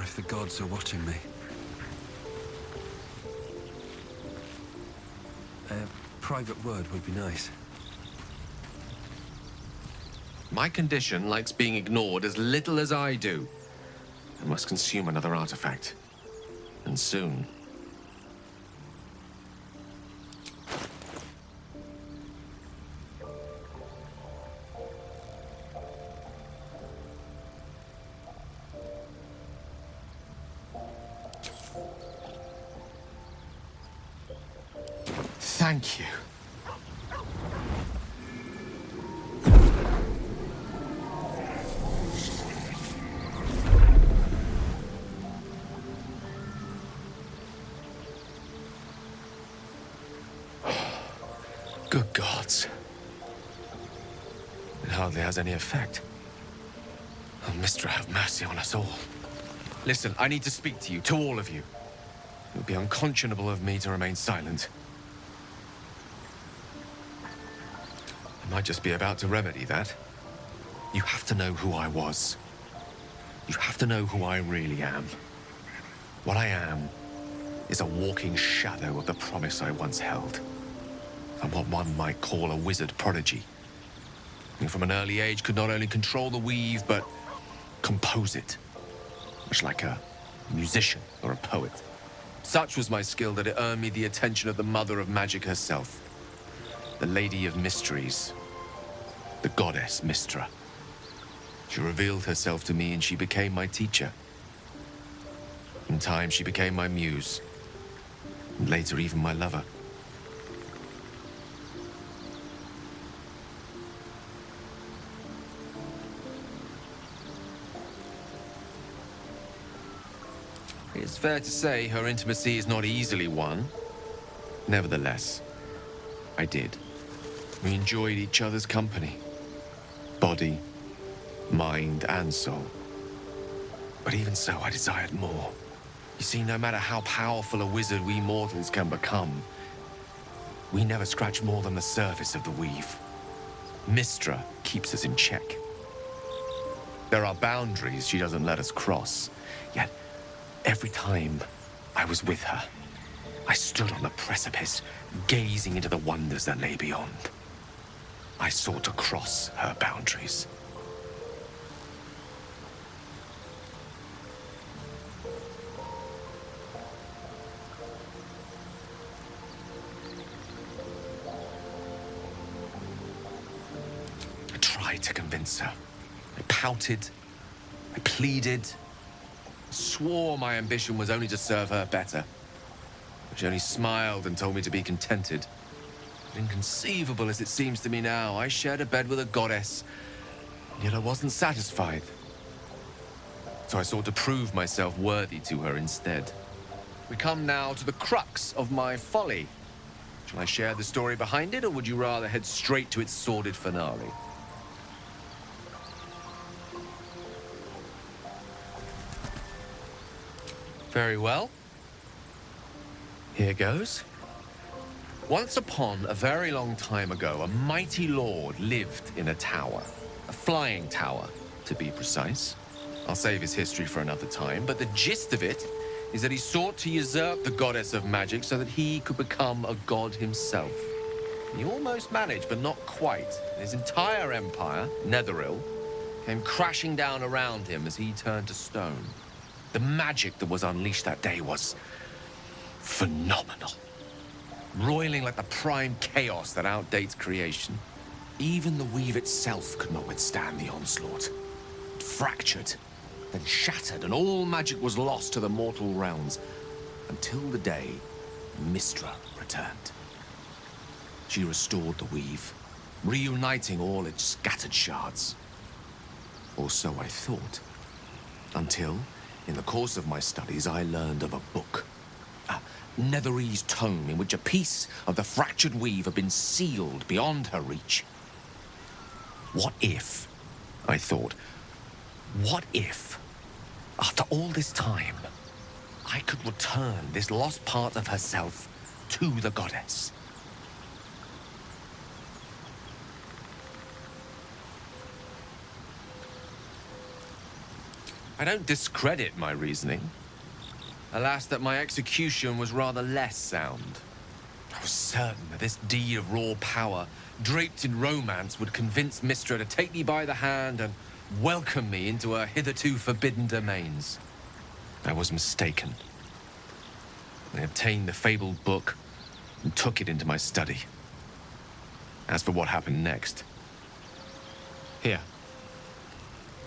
if the gods are watching me. A private word would be nice. My condition likes being ignored as little as I do. I must consume another artifact. And soon. Thank you. Good gods. It hardly has any effect. Oh, Mistra, have mercy on us all. Listen, I need to speak to you, to all of you. It would be unconscionable of me to remain silent. I might just be about to remedy that. You have to know who I was. You have to know who I really am. What I am is a walking shadow of the promise I once held. I'm what one might call a wizard prodigy. Who from an early age could not only control the weave, but compose it. Much like a musician or a poet. Such was my skill that it earned me the attention of the mother of magic herself. The Lady of Mysteries. The goddess Mistra. She revealed herself to me and she became my teacher. In time, she became my muse. And later, even my lover. It's fair to say her intimacy is not easily won. Nevertheless, I did. We enjoyed each other's company. Body, mind, and soul. But even so, I desired more. You see, no matter how powerful a wizard we mortals can become, we never scratch more than the surface of the weave. Mistra keeps us in check. There are boundaries she doesn't let us cross, yet every time I was with her, I stood on the precipice, gazing into the wonders that lay beyond. I sought to cross her boundaries. I tried to convince her. I pouted. I pleaded. Swore my ambition was only to serve her better. She only smiled and told me to be contented. But inconceivable as it seems to me now, I shared a bed with a goddess, and yet I wasn't satisfied. So I sought to prove myself worthy to her instead. We come now to the crux of my folly. Shall I share the story behind it, or would you rather head straight to its sordid finale? Very well. Here goes. Once upon a very long time ago, a mighty lord lived in a tower. A flying tower, to be precise. I'll save his history for another time, but the gist of it is that he sought to usurp the goddess of magic so that he could become a god himself. He almost managed, but not quite. His entire empire, Netheril, came crashing down around him as he turned to stone. The magic that was unleashed that day was phenomenal. Roiling like the prime chaos that outdates creation. Even the weave itself could not withstand the onslaught. It fractured, then shattered, and all magic was lost to the mortal realms, until the day Mistra returned. She restored the weave, reuniting all its scattered shards. Or so I thought. Until, in the course of my studies, I learned of a book. Netherese tome in which a piece of the fractured weave had been sealed beyond her reach. What if, I thought, what if, after all this time, I could return this lost part of herself to the goddess? I don't discredit my reasoning. Alas, that my execution was rather less sound. I was certain that this deed of raw power, draped in romance, would convince Mistra to take me by the hand and welcome me into her hitherto forbidden domains. I was mistaken. I obtained the fabled book and took it into my study. As for what happened next... Here.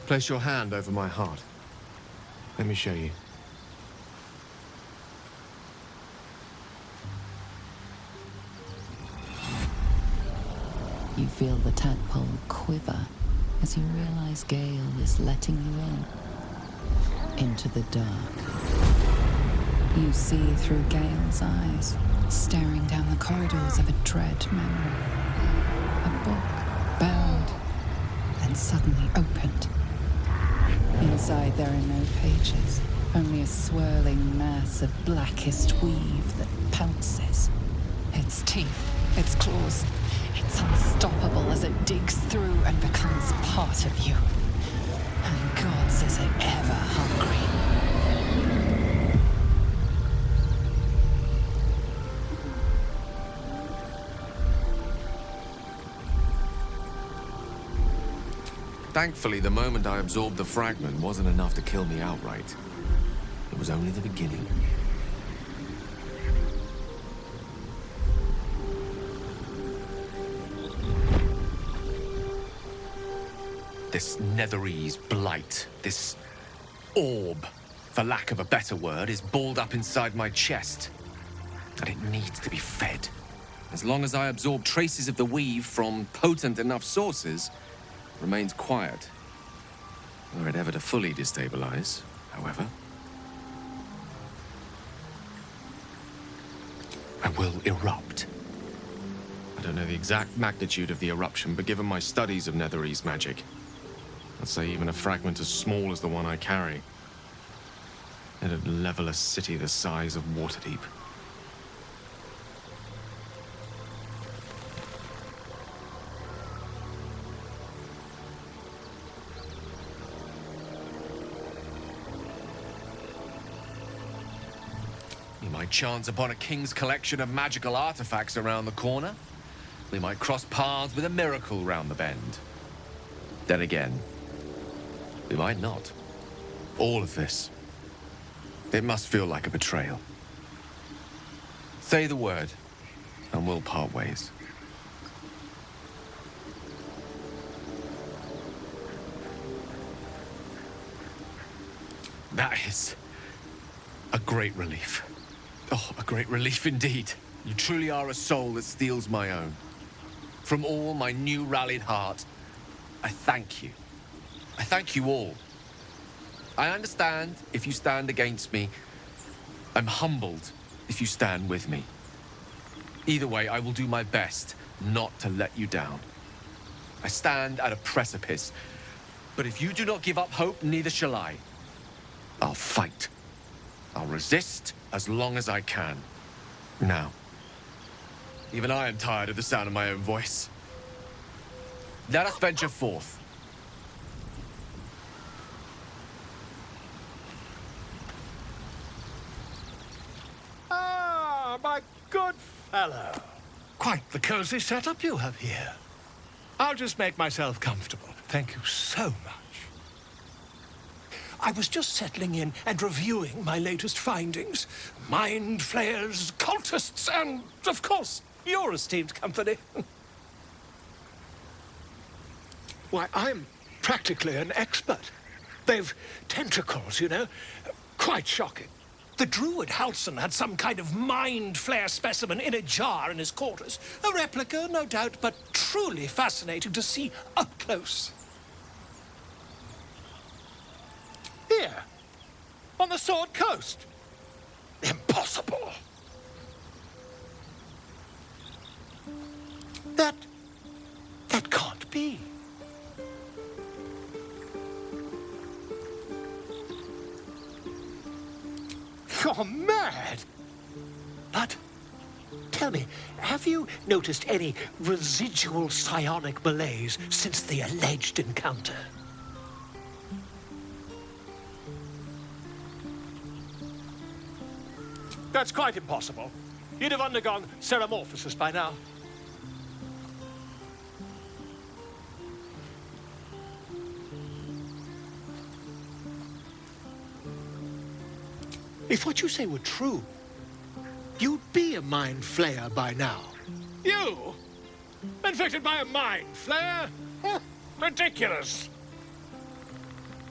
Place your hand over my heart. Let me show you. You feel the tadpole quiver as you realize Gale is letting you into the dark. You see through Gale's eyes, staring down the corridors of a dread memory. A book, bound, then suddenly opened. Inside there are no pages, only a swirling mass of blackest weave that pounces. Its teeth, its claws, it's unstoppable as it digs through and becomes part of you. And gods, is it ever hungry. Thankfully, the moment I absorbed the fragment wasn't enough to kill me outright. It was only the beginning. This Netherese blight, this orb, for lack of a better word, is balled up inside my chest. And it needs to be fed. As long as I absorb traces of the weave from potent enough sources, it remains quiet. Were it ever to fully destabilize, however, I will erupt. I don't know the exact magnitude of the eruption, but given my studies of Netherese magic, I'd say even a fragment as small as the one I carry, it'd level a city the size of Waterdeep. You might chance upon a king's collection of magical artifacts around the corner. We might cross paths with a miracle round the bend. Then again, we might not. All of this, it must feel like a betrayal. Say the word, and we'll part ways. That is a great relief. Oh, a great relief indeed. You truly are a soul that steals my own. From all my new rallied heart, I thank you. I thank you all. I understand if you stand against me. I'm humbled if you stand with me. Either way, I will do my best not to let you down. I stand at a precipice, but if you do not give up hope, neither shall I. I'll fight. I'll resist as long as I can. Now, even I am tired of the sound of my own voice. Let us venture forth. Ah, my good fellow. Quite the cozy setup you have here. I'll just make myself comfortable. Thank you so much. I was just settling in and reviewing my latest findings. Mind flayers, cultists, and, of course, your esteemed company. Why, I'm practically an expert. They've tentacles, you know. Quite shocking. The druid Halson had some kind of mind flare specimen in a jar in his quarters. A replica, no doubt, but truly fascinating to see up close. Here, on the Sword Coast. Impossible. That can't be. You're mad. But tell me, have you noticed any residual psionic malaise since the alleged encounter? That's quite impossible. You'd have undergone ceramorphosis by now. If what you say were true, you'd be a mind flayer by now. You? Infected by a mind flayer? Huh, ridiculous.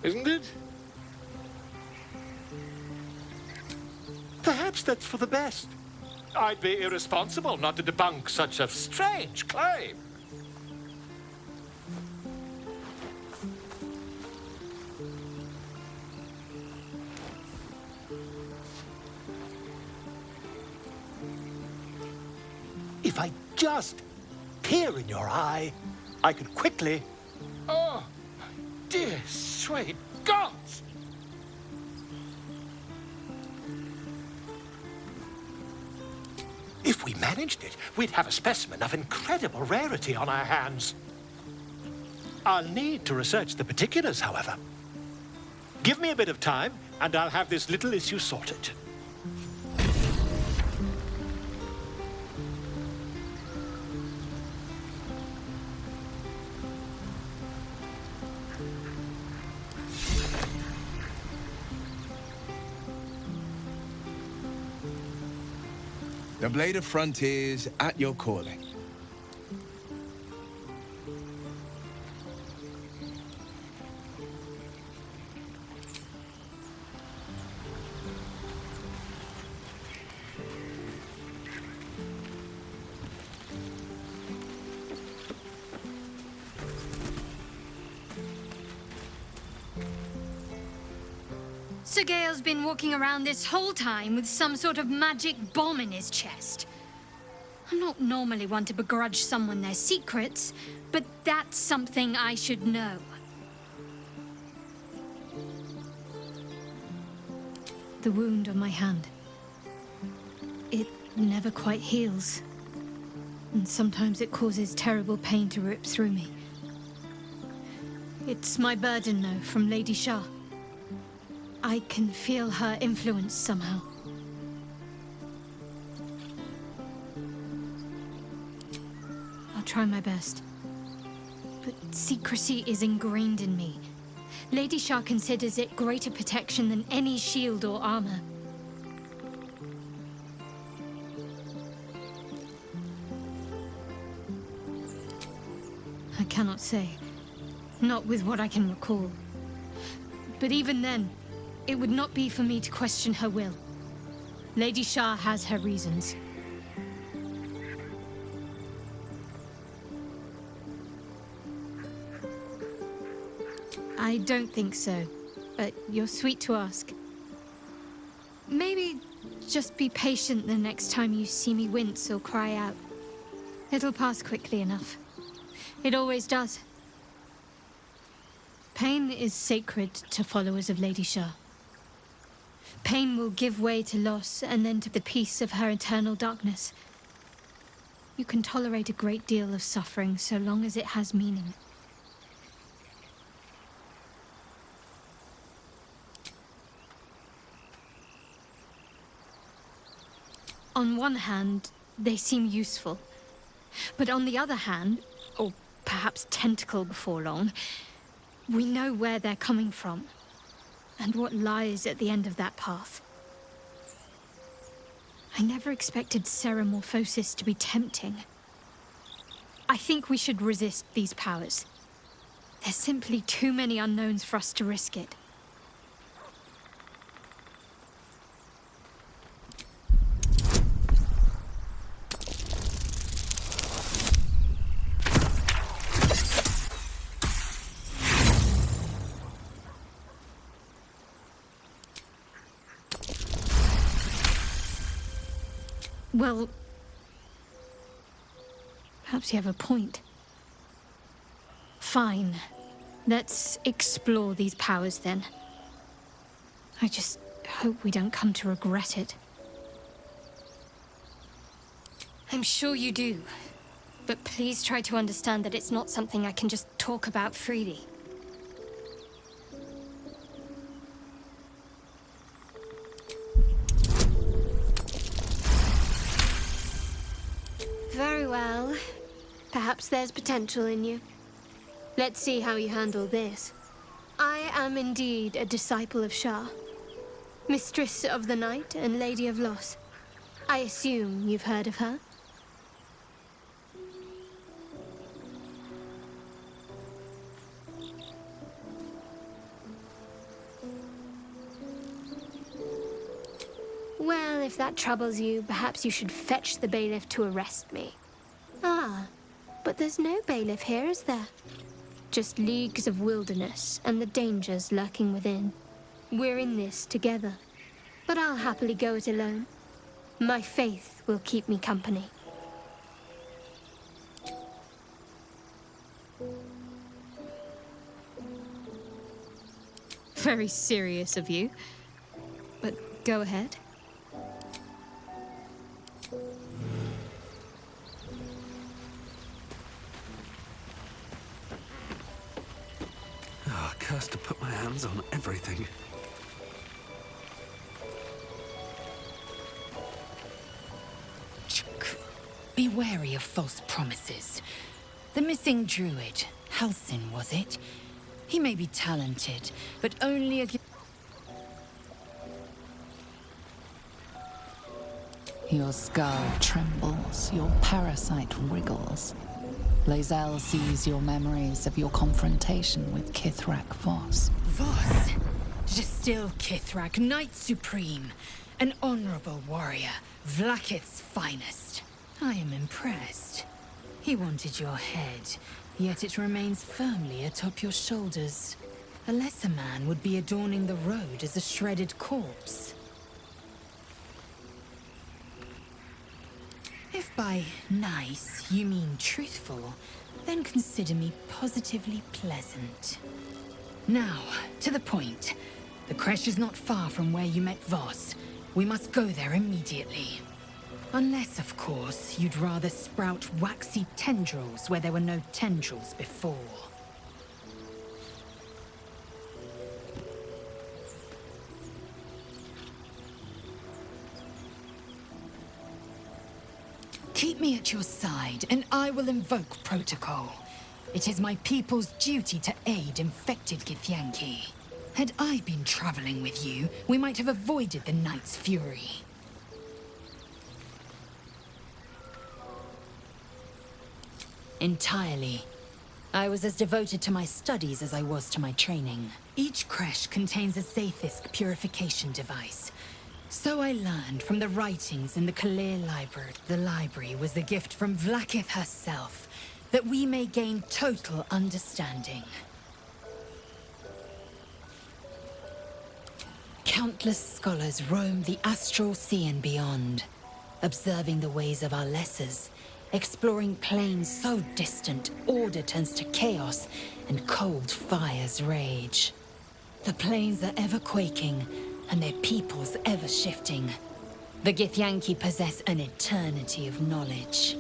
Isn't it? Perhaps that's for the best. I'd be irresponsible not to debunk such a strange claim. If I just peer in your eye, I could quickly... Oh, dear sweet gods! If we managed it, we'd have a specimen of incredible rarity on our hands. I'll need to research the particulars, however. Give me a bit of time, and I'll have this little issue sorted. The Blade of Frontiers at your calling. Sir Gale's been walking around this whole time with some sort of magic bomb in his chest. I'm not normally one to begrudge someone their secrets, but that's something I should know. The wound on my hand. It never quite heals. And sometimes it causes terrible pain to rip through me. It's my burden, though, from Lady Shah. I can feel her influence somehow. I'll try my best. But secrecy is ingrained in me. Lady Shah considers it greater protection than any shield or armor. I cannot say. Not with what I can recall. But even then, it would not be for me to question her will. Lady Shah has her reasons. I don't think so, but you're sweet to ask. Maybe just be patient the next time you see me wince or cry out. It'll pass quickly enough. It always does. Pain is sacred to followers of Lady Shah. Pain will give way to loss and then to the peace of her eternal darkness. You can tolerate a great deal of suffering so long as it has meaning. On one hand, they seem useful. But on the other hand, or perhaps tentacle before long, we know where they're coming from. And what lies at the end of that path. I never expected ceramorphosis to be tempting. I think we should resist these powers. There's simply too many unknowns for us to risk it. Well, perhaps you have a point. Fine. Let's explore these powers then. I just hope we don't come to regret it. I'm sure you do. But please try to understand that it's not something I can just talk about freely. Perhaps there's potential in you. Let's see how you handle this. I am indeed a disciple of Shah, Mistress of the Night and Lady of Loss. I assume you've heard of her? Well, if that troubles you, perhaps you should fetch the bailiff to arrest me. Ah, but there's no bailiff here, is there? Just leagues of wilderness and the dangers lurking within. We're in this together, but I'll happily go it alone. My faith will keep me company. Very serious of you, but go ahead. Oh, cursed to put my hands on everything. Be wary of false promises. The missing druid, Halsin, was it? He may be talented, but only if you... Your skull trembles, your parasite wriggles. Lae'zel sees your memories of your confrontation with Kithrak Voss. Voss, Gestil Kithrak, Knight Supreme, an honorable warrior, Vlaakith's finest. I am impressed. He wanted your head, yet it remains firmly atop your shoulders. A lesser man would be adorning the road as a shredded corpse. If by nice you mean truthful, then consider me positively pleasant. Now, to the point. The creche is not far from where you met Voss. We must go there immediately. Unless, of course, you'd rather sprout waxy tendrils where there were no tendrils before. Keep me at your side, and I will invoke protocol. It is my people's duty to aid infected Githyanki. Had I been traveling with you, we might have avoided the Knight's fury. Entirely. I was as devoted to my studies as I was to my training. Each creche contains a Zaithisk purification device. So I learned from the writings in the Kalir Library. The library was a gift from Vlaakith herself, that we may gain total understanding. Countless scholars roam the astral sea and beyond, observing the ways of our lessers, exploring planes so distant, order turns to chaos, and cold fires rage. The planes are ever quaking, and their peoples ever shifting. The Githyanki possess an eternity of knowledge.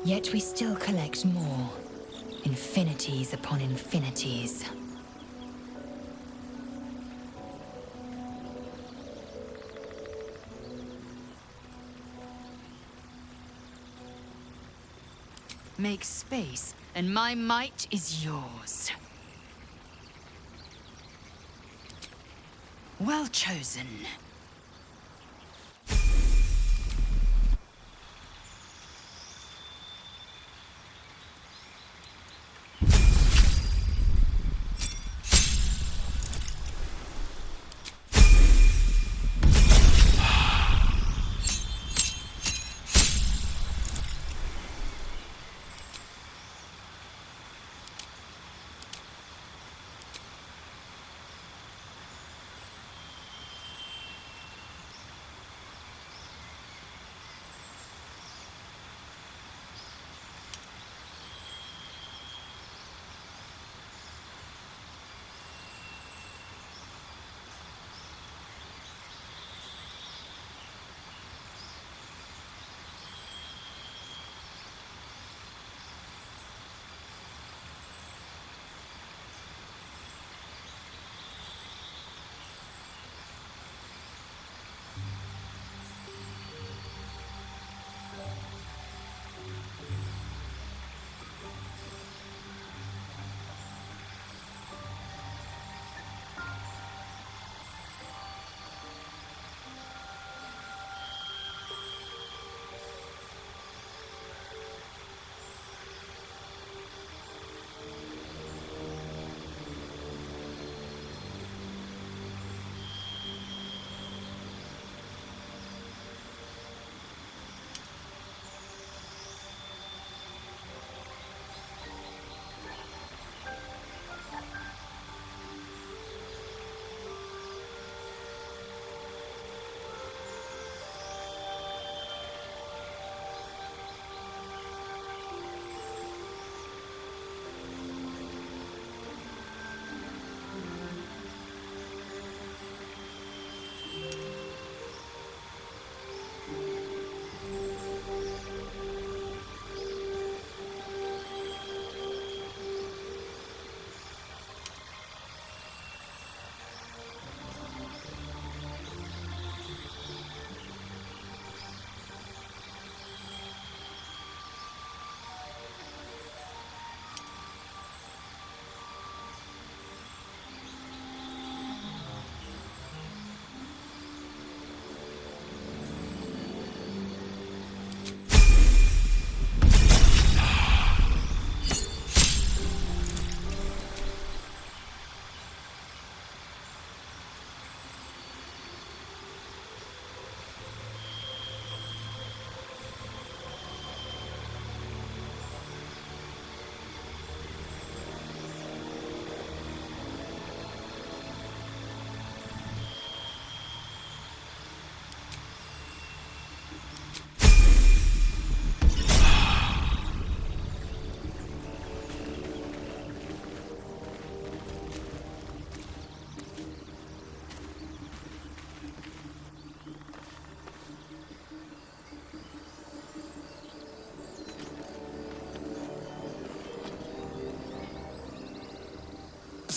Yet we still collect more. Infinities upon infinities. Make space, and my might is yours. Well chosen.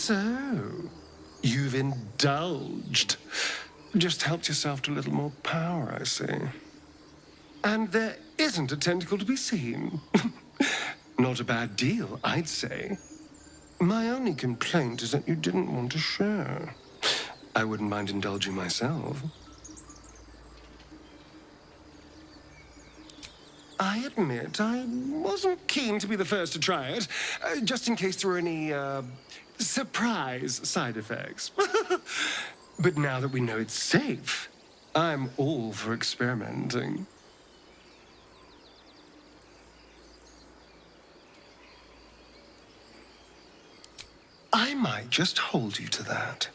So, you've indulged. Just helped yourself to a little more power, I see. And there isn't a tentacle to be seen. Not a bad deal, I'd say. My only complaint is that you didn't want to share. I wouldn't mind indulging myself. I admit I wasn't keen to be the first to try it, just in case there were any, surprise side effects. But now that we know it's safe, I'm all for experimenting. I might just hold you to that.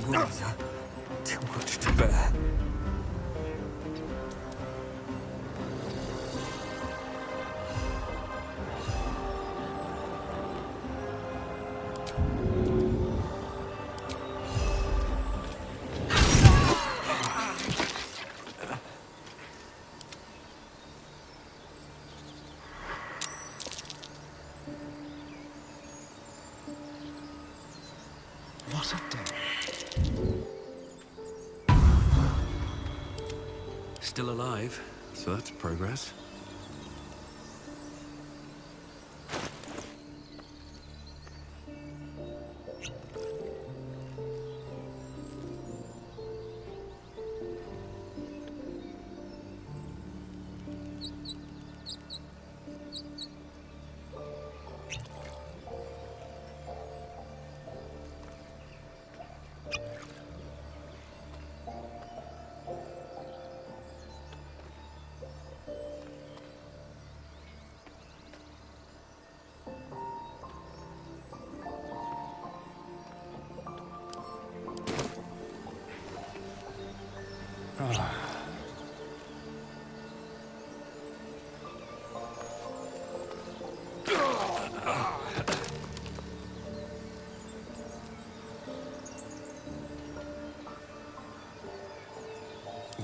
Wounds are too much to bear. What a day. Still alive, so that's progress.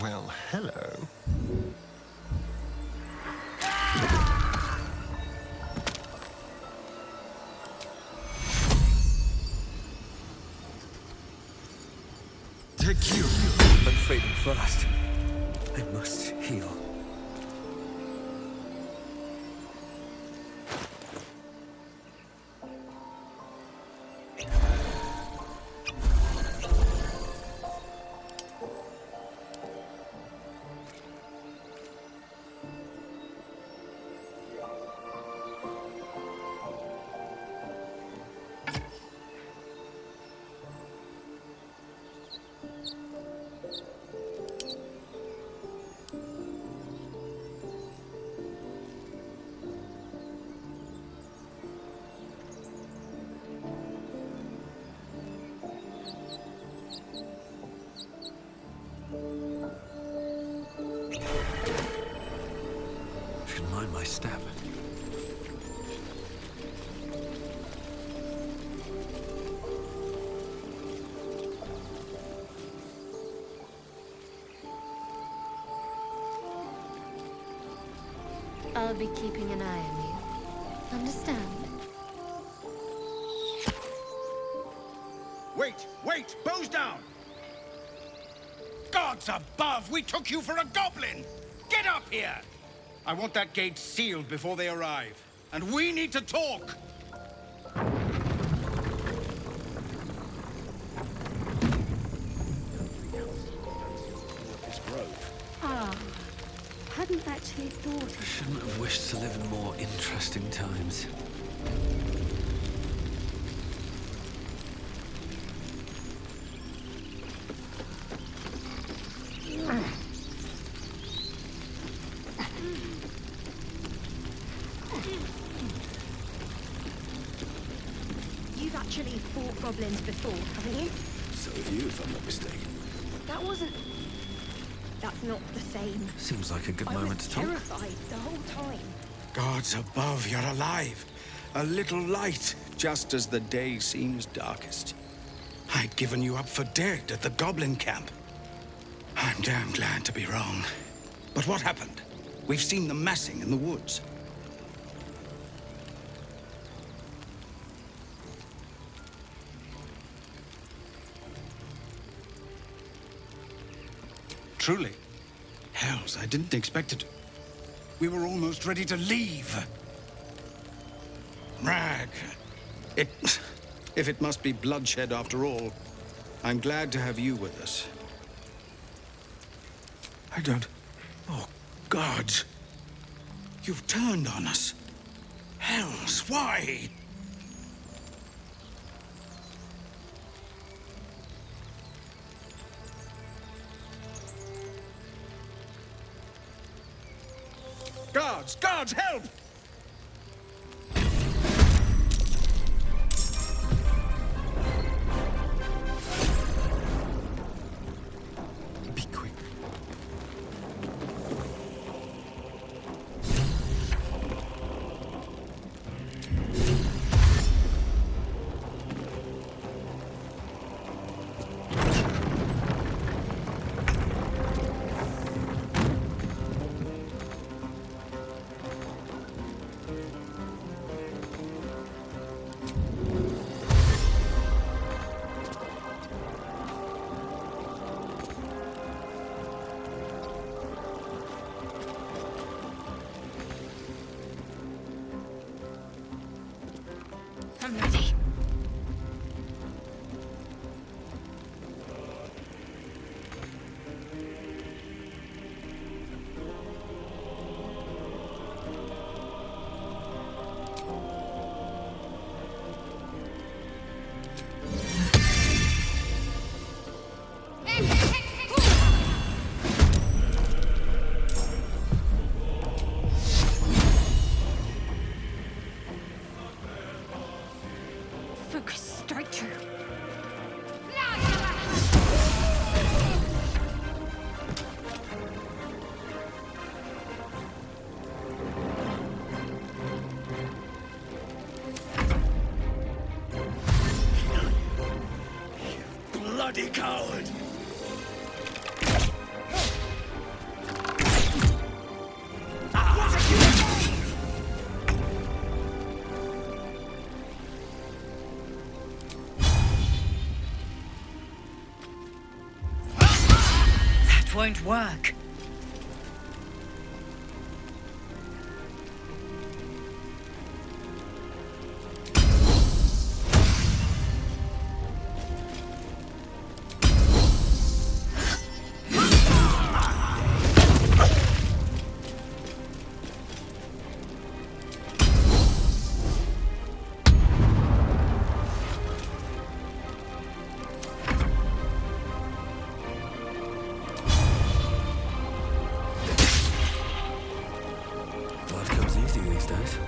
Well, hello. Take you! I'm fading fast. I must heal. I should mind my step. I'll be keeping an eye on you. Understand? Wait! Wait! Bows down! Gods above! We took you for a goblin! Get up here! I want that gate sealed before they arrive. And we need to talk! Ah, hadn't actually thought I shouldn't have wished to live in more interesting times. You've actually fought goblins before, haven't you? So have you, if I'm not mistaken. That wasn't... That's not the same. Seems like a good I moment was to talk. terrified the whole time. Gods above, you're alive. A little light, just as the day seems darkest. I'd given you up for dead at the goblin camp. I'm damn glad to be wrong. But what happened? We've seen them massing in the woods. Truly? Hells, I didn't expect it. We were almost ready to leave. Rag. If it must be bloodshed after all, I'm glad to have you with us. I don't... Oh, gods. You've turned on us. Hells, why? Guards! Guards, help! Be quick. I'm ready. Focus, strike true. Bloody coward! That won't work. Blood comes easy these days.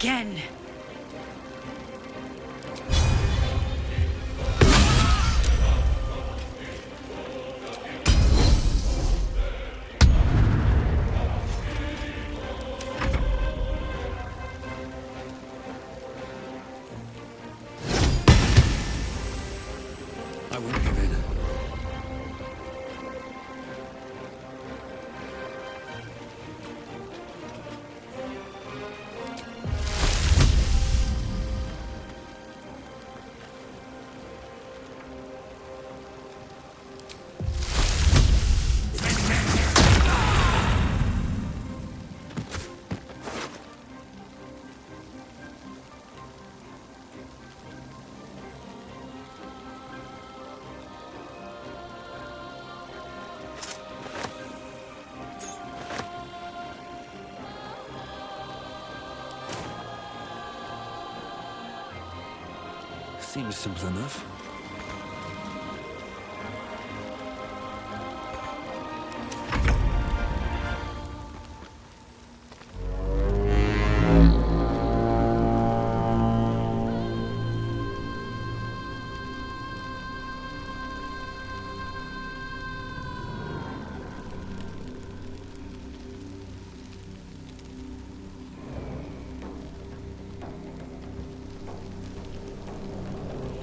again. I won't give in. Seems simple enough.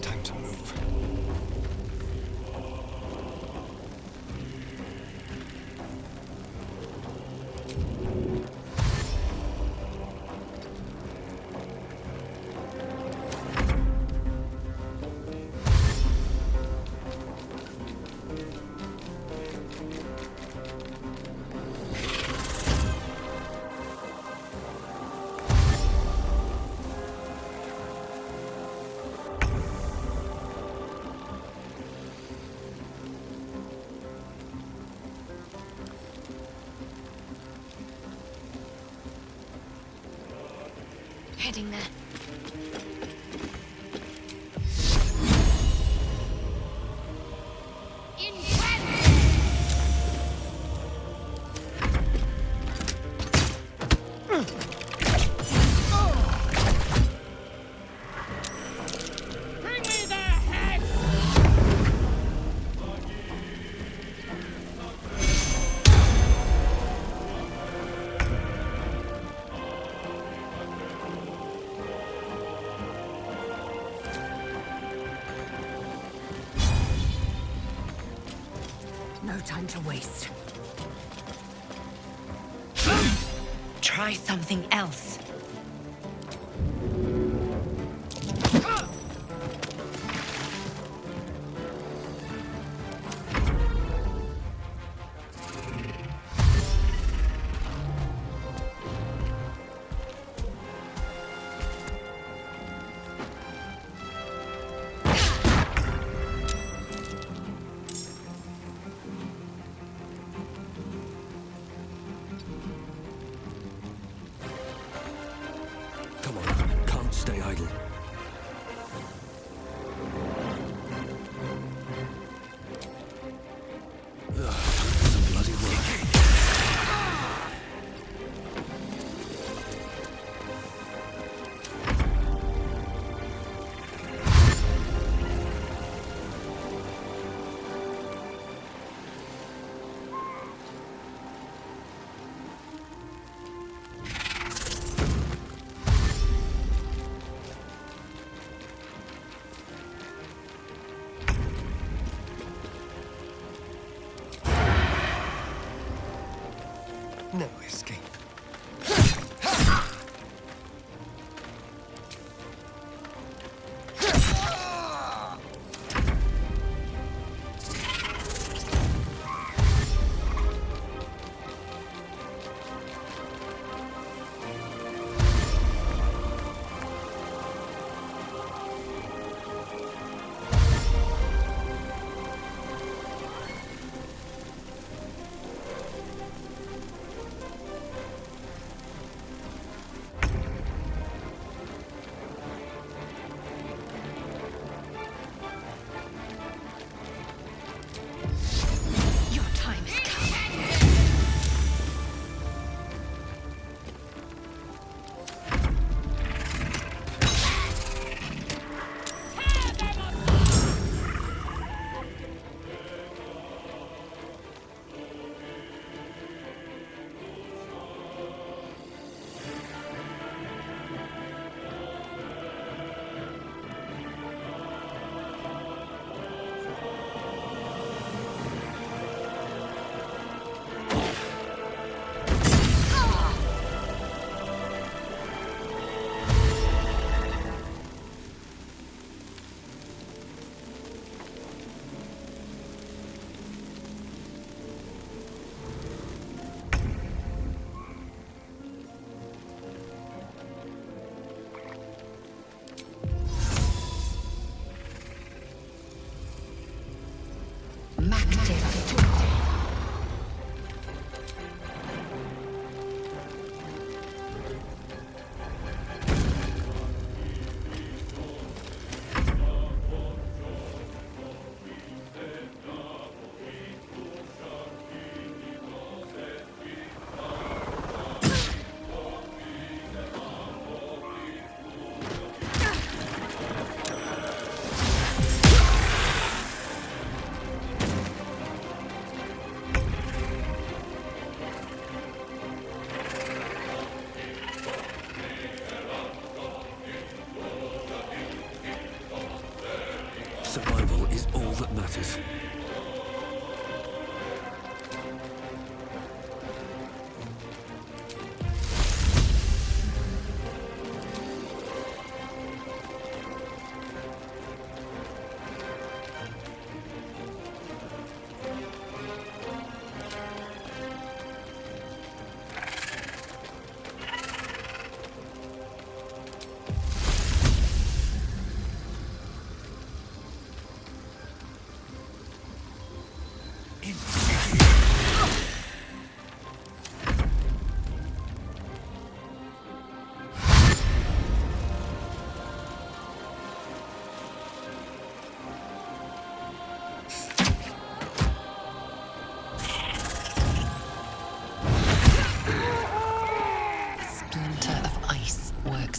Time to move. Heading there. No time to waste. Try something else. Come on, can't stay idle. Ugh, some bloody work. No escape. that matters.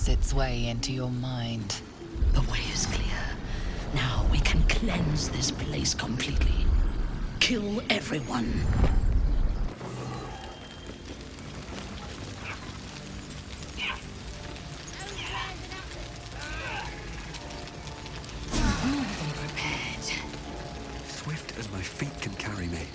Its way into your mind. The way is clear. Now we can cleanse this place completely. Kill everyone. Prepared. Swift as my feet can carry me.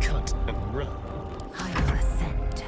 Cut and run. I will ascend.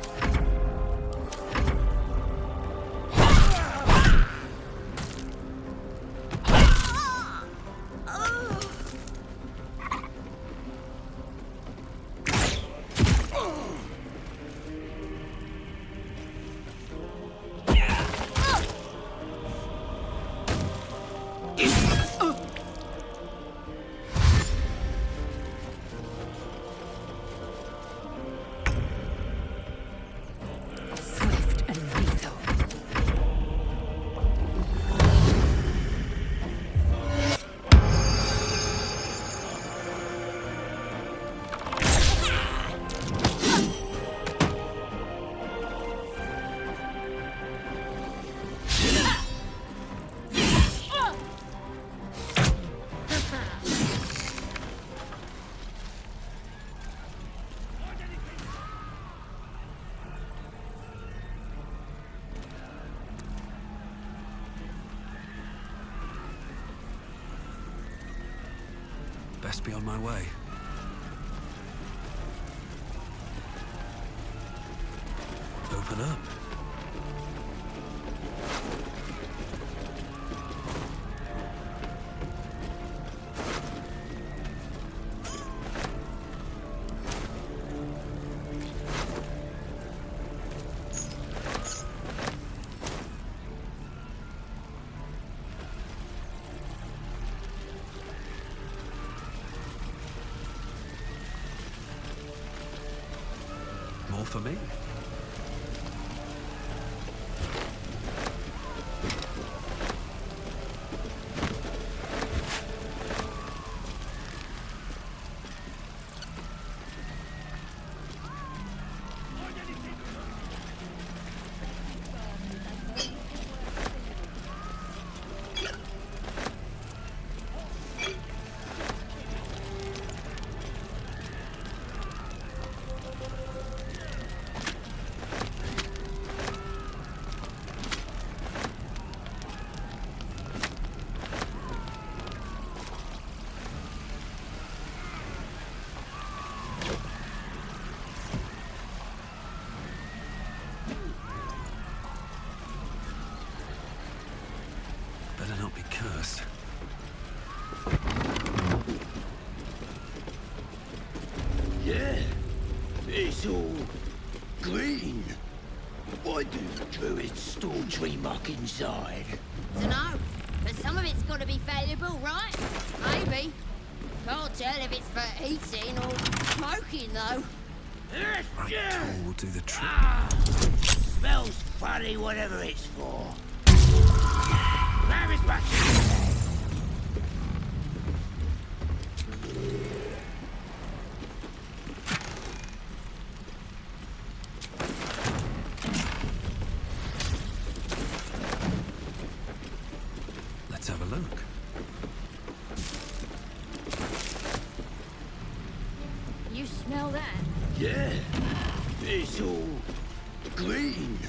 Best be on my way. Open up. More for me. better not be cursed. Yeah, it's all green. Why do druids store tree muck inside? Dunno, but some of it's got to be valuable, right? Maybe. Can't tell if it's for eating or smoking, though. Right, tool will do the trick. Smells funny, whatever it's for. Grab his back. Let's have a look. You smell that? Yeah, it's all green.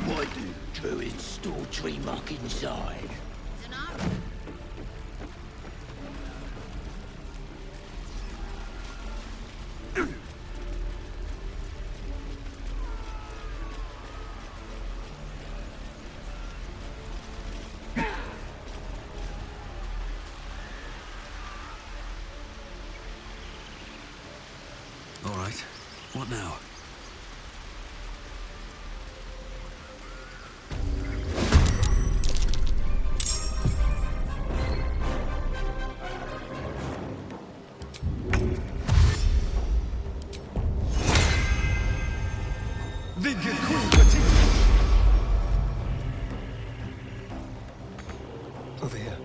Why do druids store tree muck inside? Dunno. All right. What now? Over here.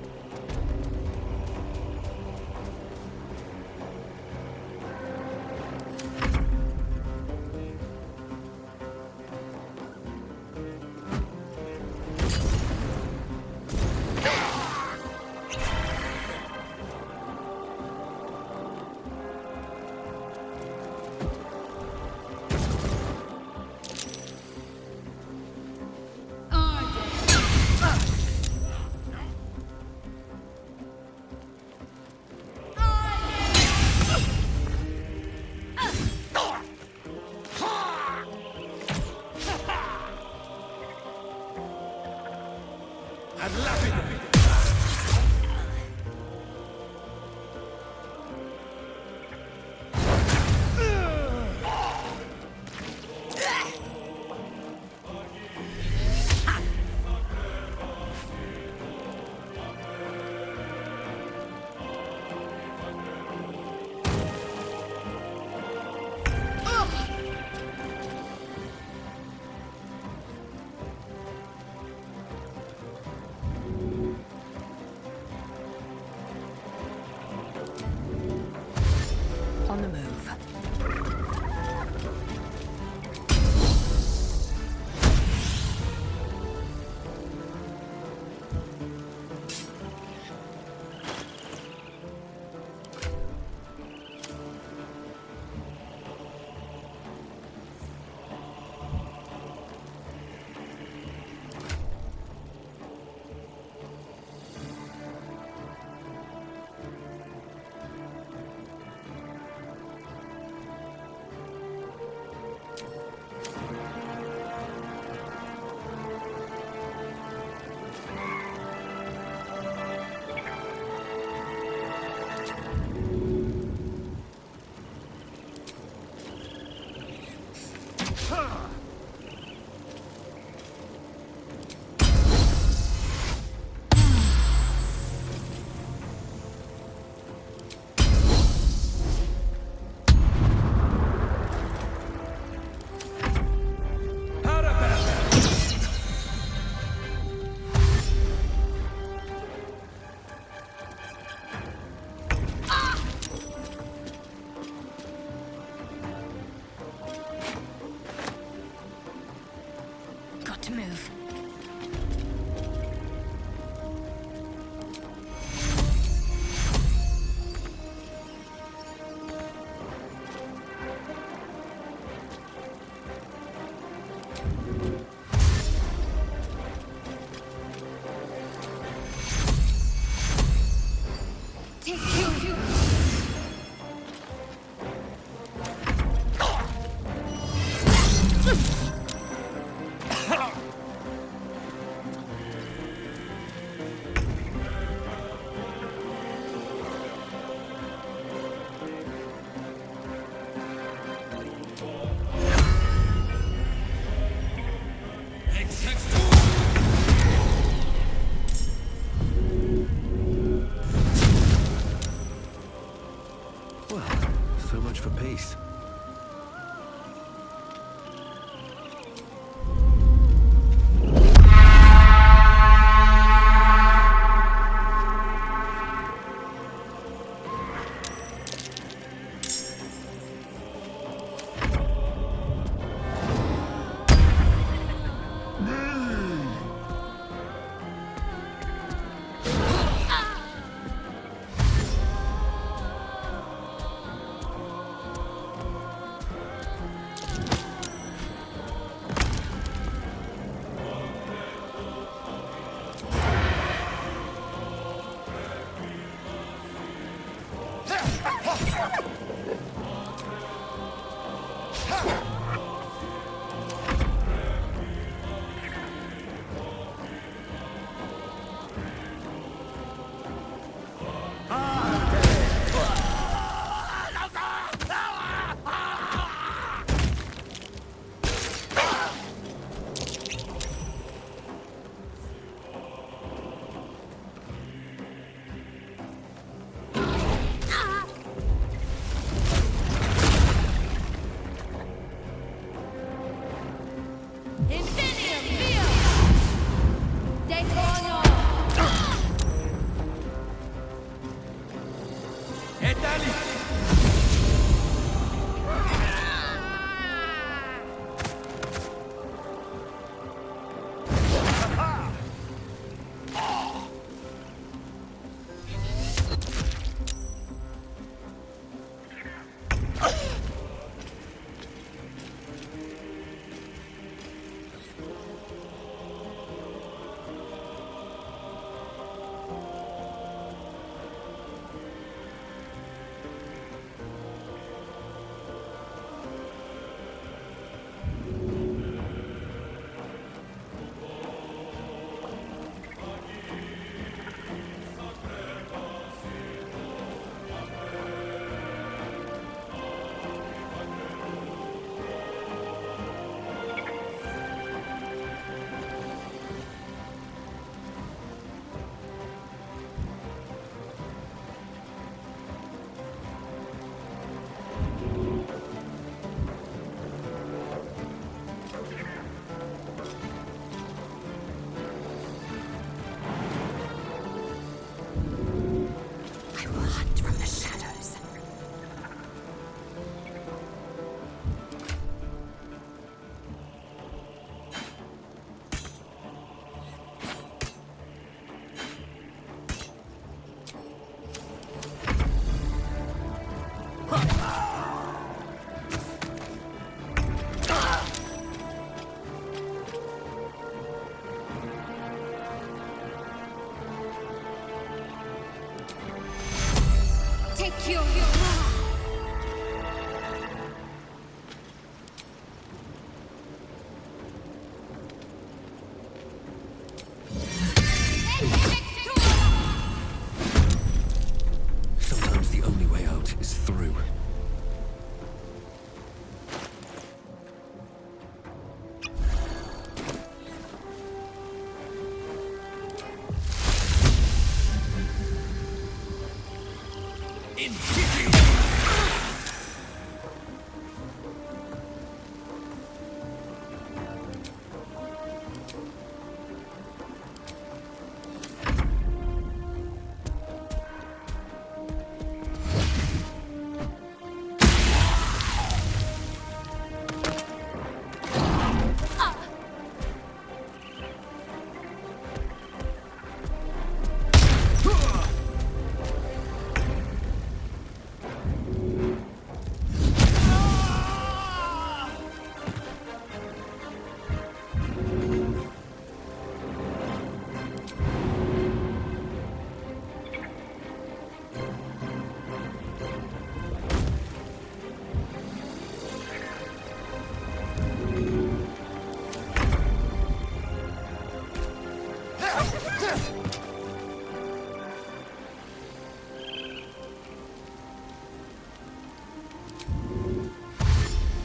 Sometimes the only way out is through.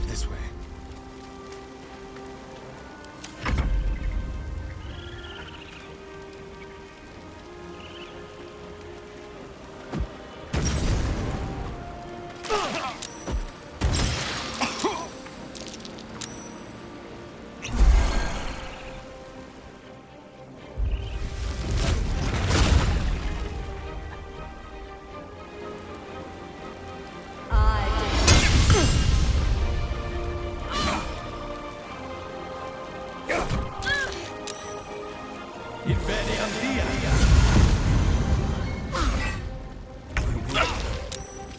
This way.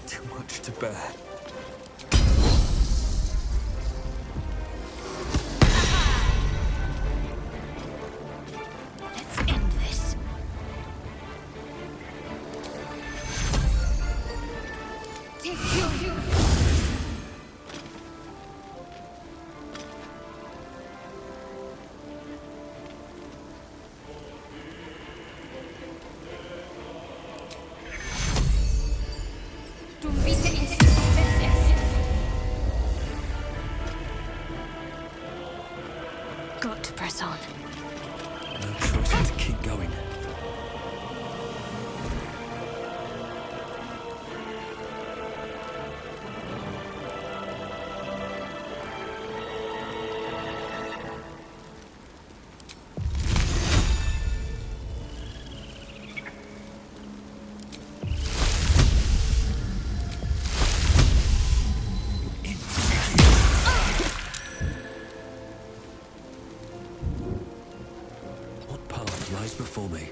Too much to bear. Let's end this. Got to press on. No choice but to keep going. What path lies before me?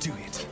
do it.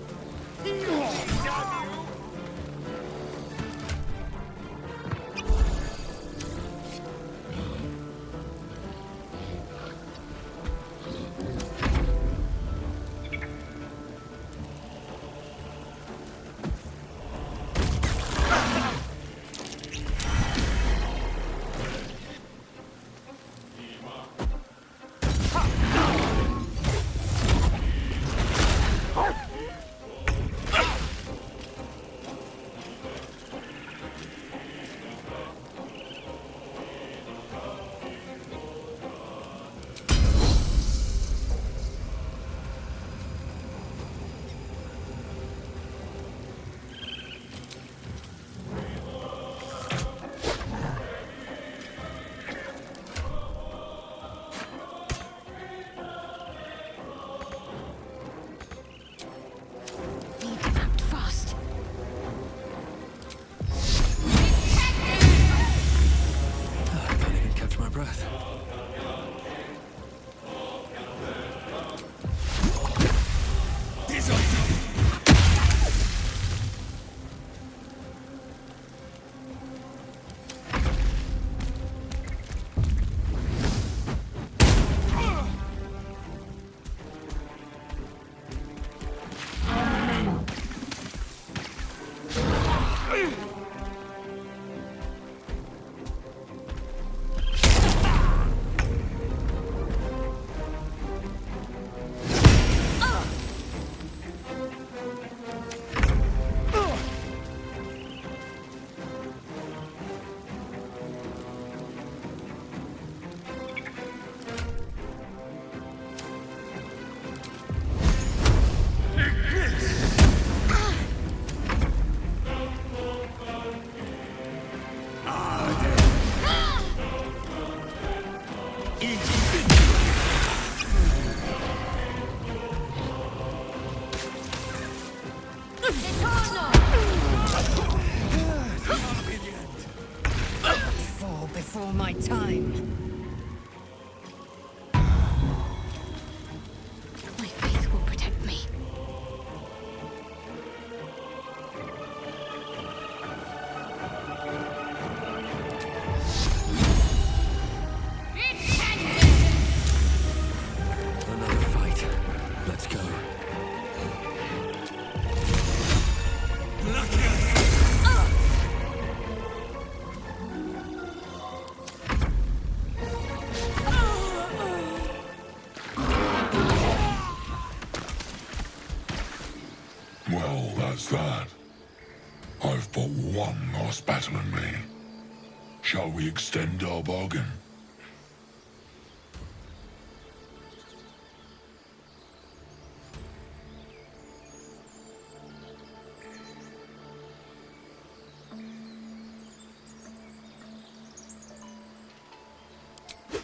Before my time. My faith will protect me. Another fight. Let's go. Well, that's that. I've but one last battle in me. Shall we extend our bargain?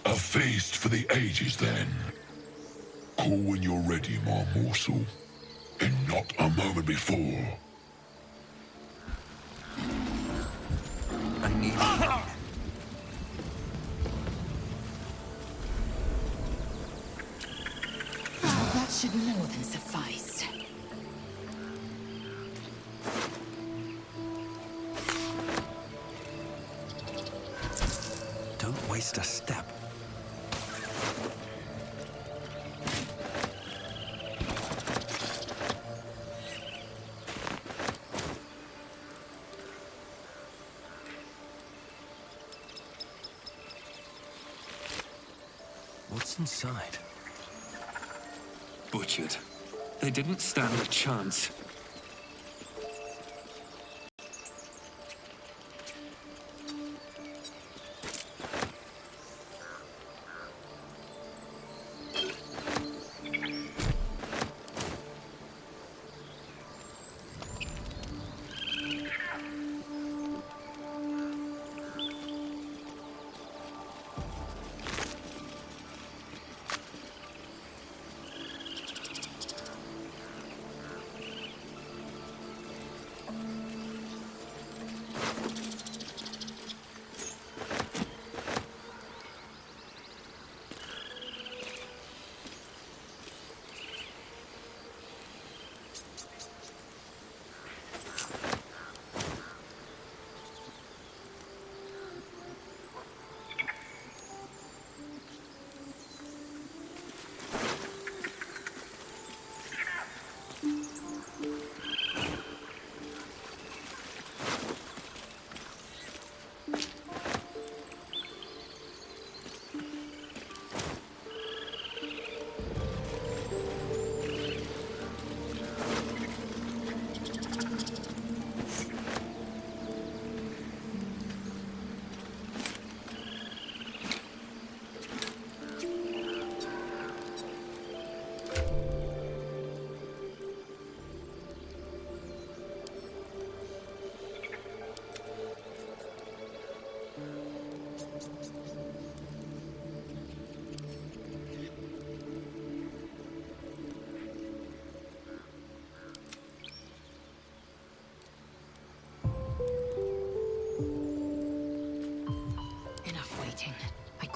A feast for the ages, then. Call when you're ready, my morsel. And not a moment before. I need That should more than suffice. Don't waste a step. What's inside? Butchered. They didn't stand a chance.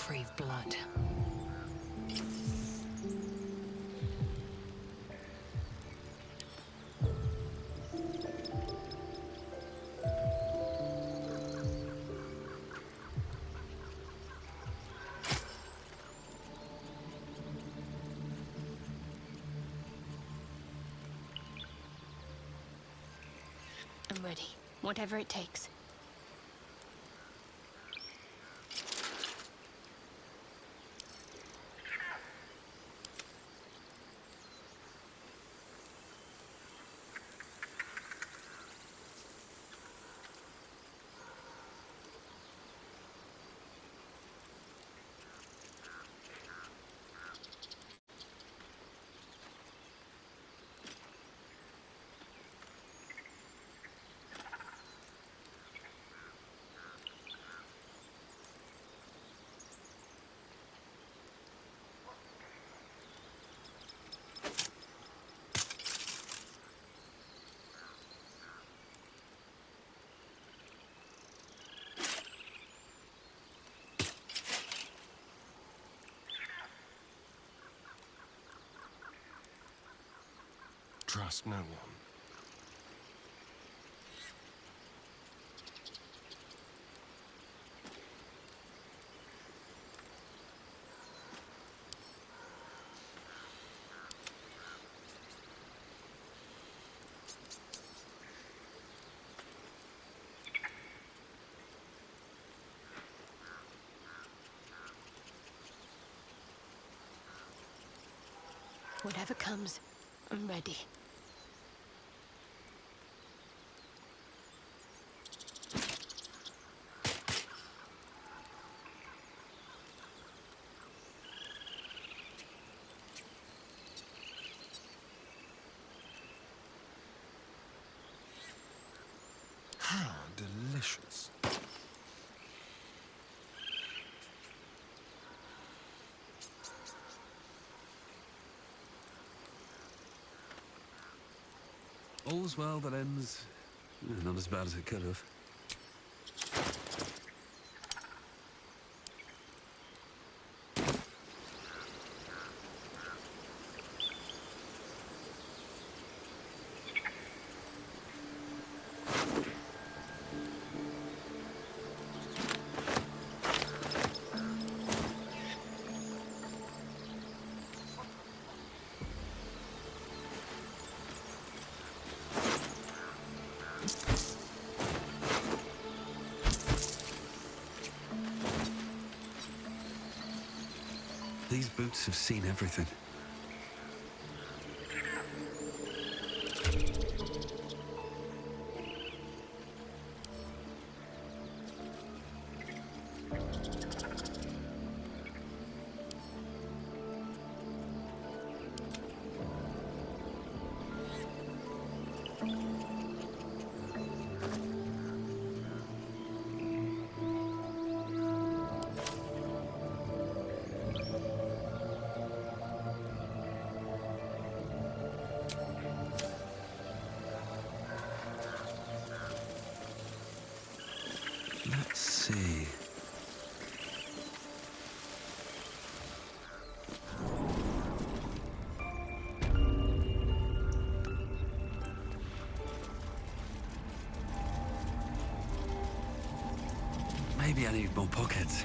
crave blood. I'm ready. Whatever it takes. Trust no one. Whatever comes, I'm ready. How delicious. All's well that ends not as bad as it could have. These boots have seen everything. Let's see. Maybe I need more pockets.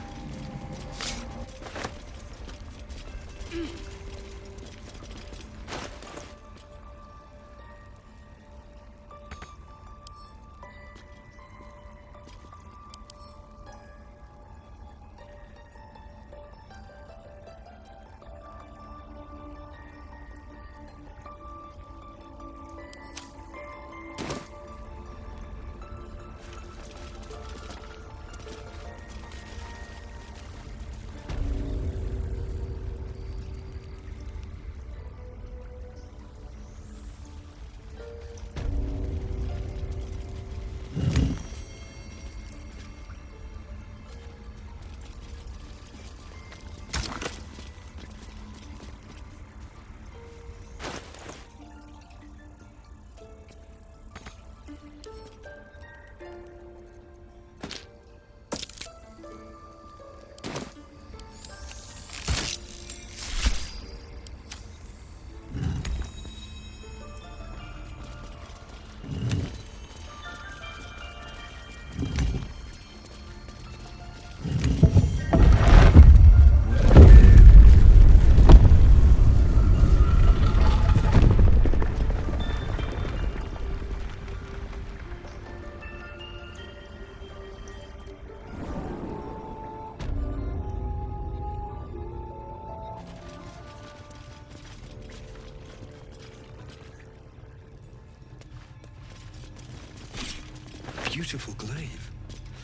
beautiful glaive.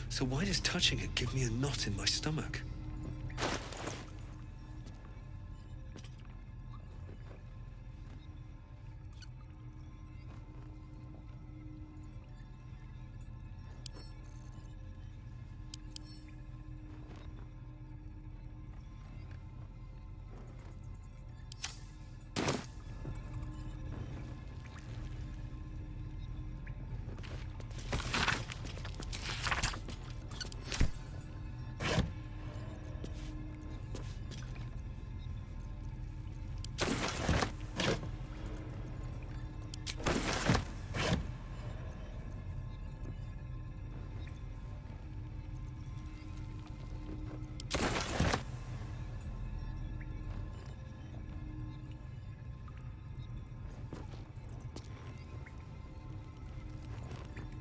So why does touching it give me a knot in my stomach?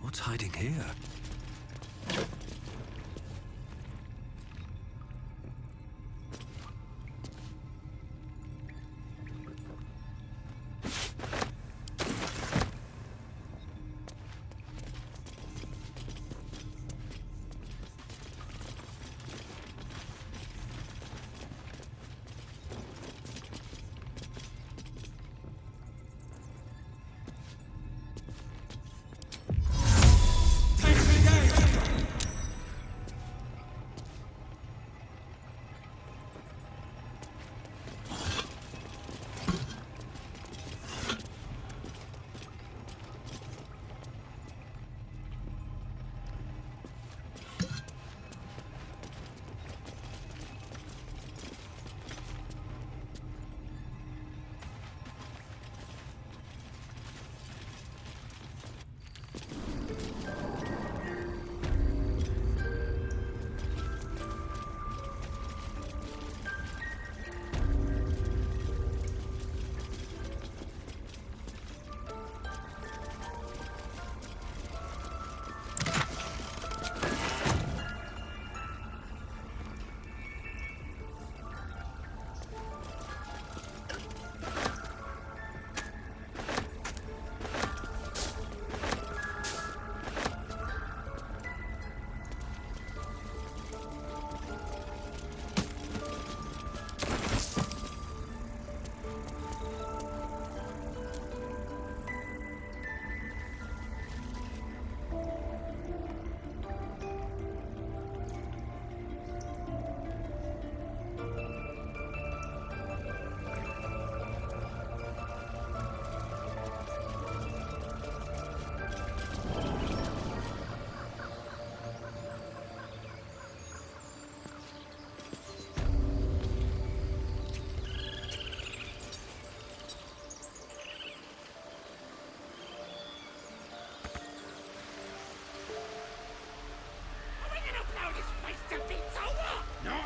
What's hiding here?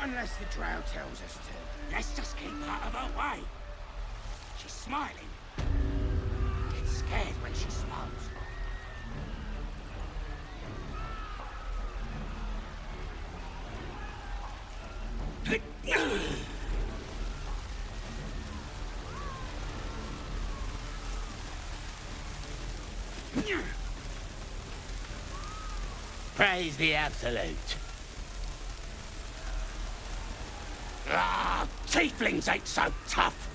Unless the drow tells us to. Let's just keep out of her way. She's smiling. Get scared when she smiles. Praise the Absolute. Ah, tieflings ain't so tough.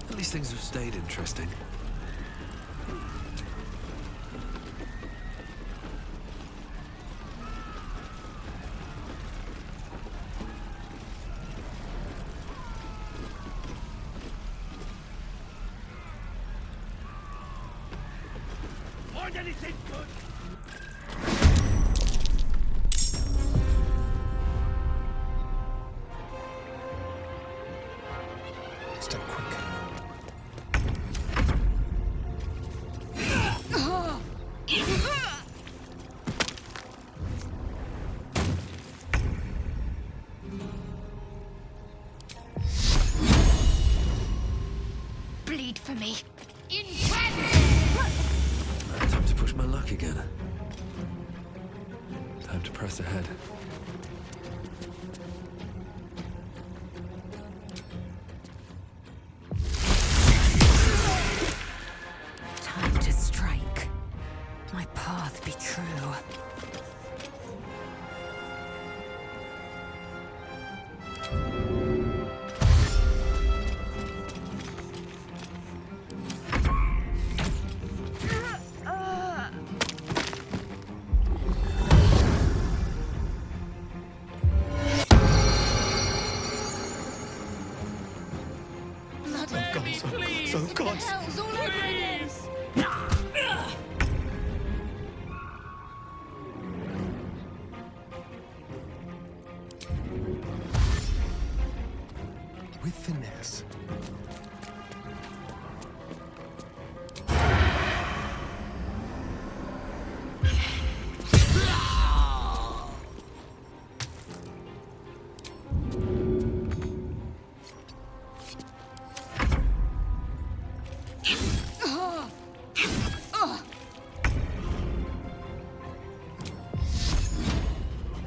At least things have stayed interesting. Anything good? Just a quick. Bleed for me. Time to push my luck again. Time to press ahead.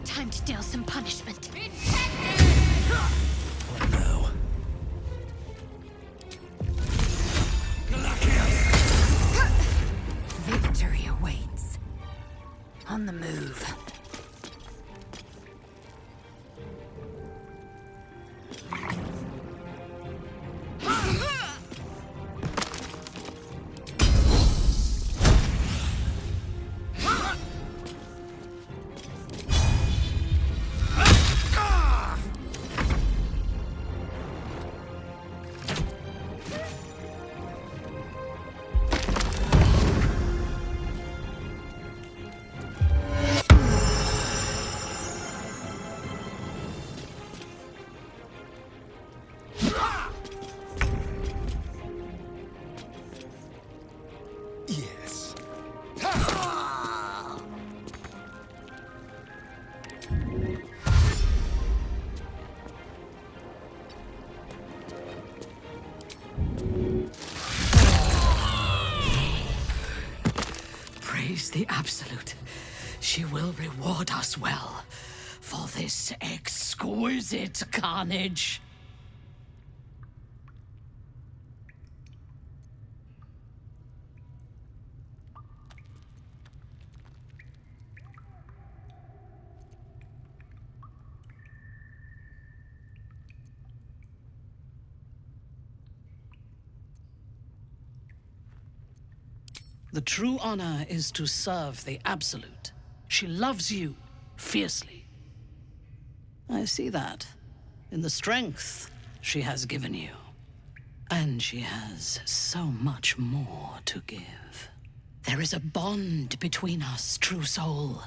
Time to deal some punishment. What now? Victory awaits. On the move. Yes. Praise the Absolute. She will reward us well for this exquisite carnage. The true honor is to serve the Absolute. She loves you fiercely. I see that in the strength she has given you. And she has so much more to give. There is a bond between us, true soul.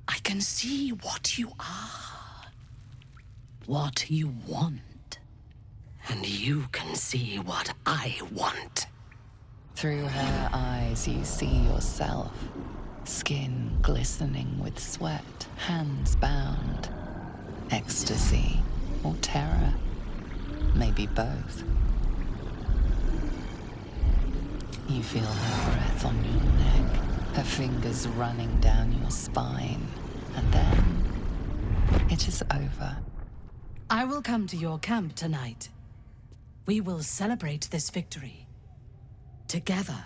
I can see what you are, what you want, and you can see what I want. Through her eyes, you see yourself. Skin glistening with sweat, hands bound. Ecstasy or terror. Maybe both. You feel her breath on your neck, her fingers running down your spine. And then, it is over. I will come to your camp tonight. We will celebrate this victory. Together.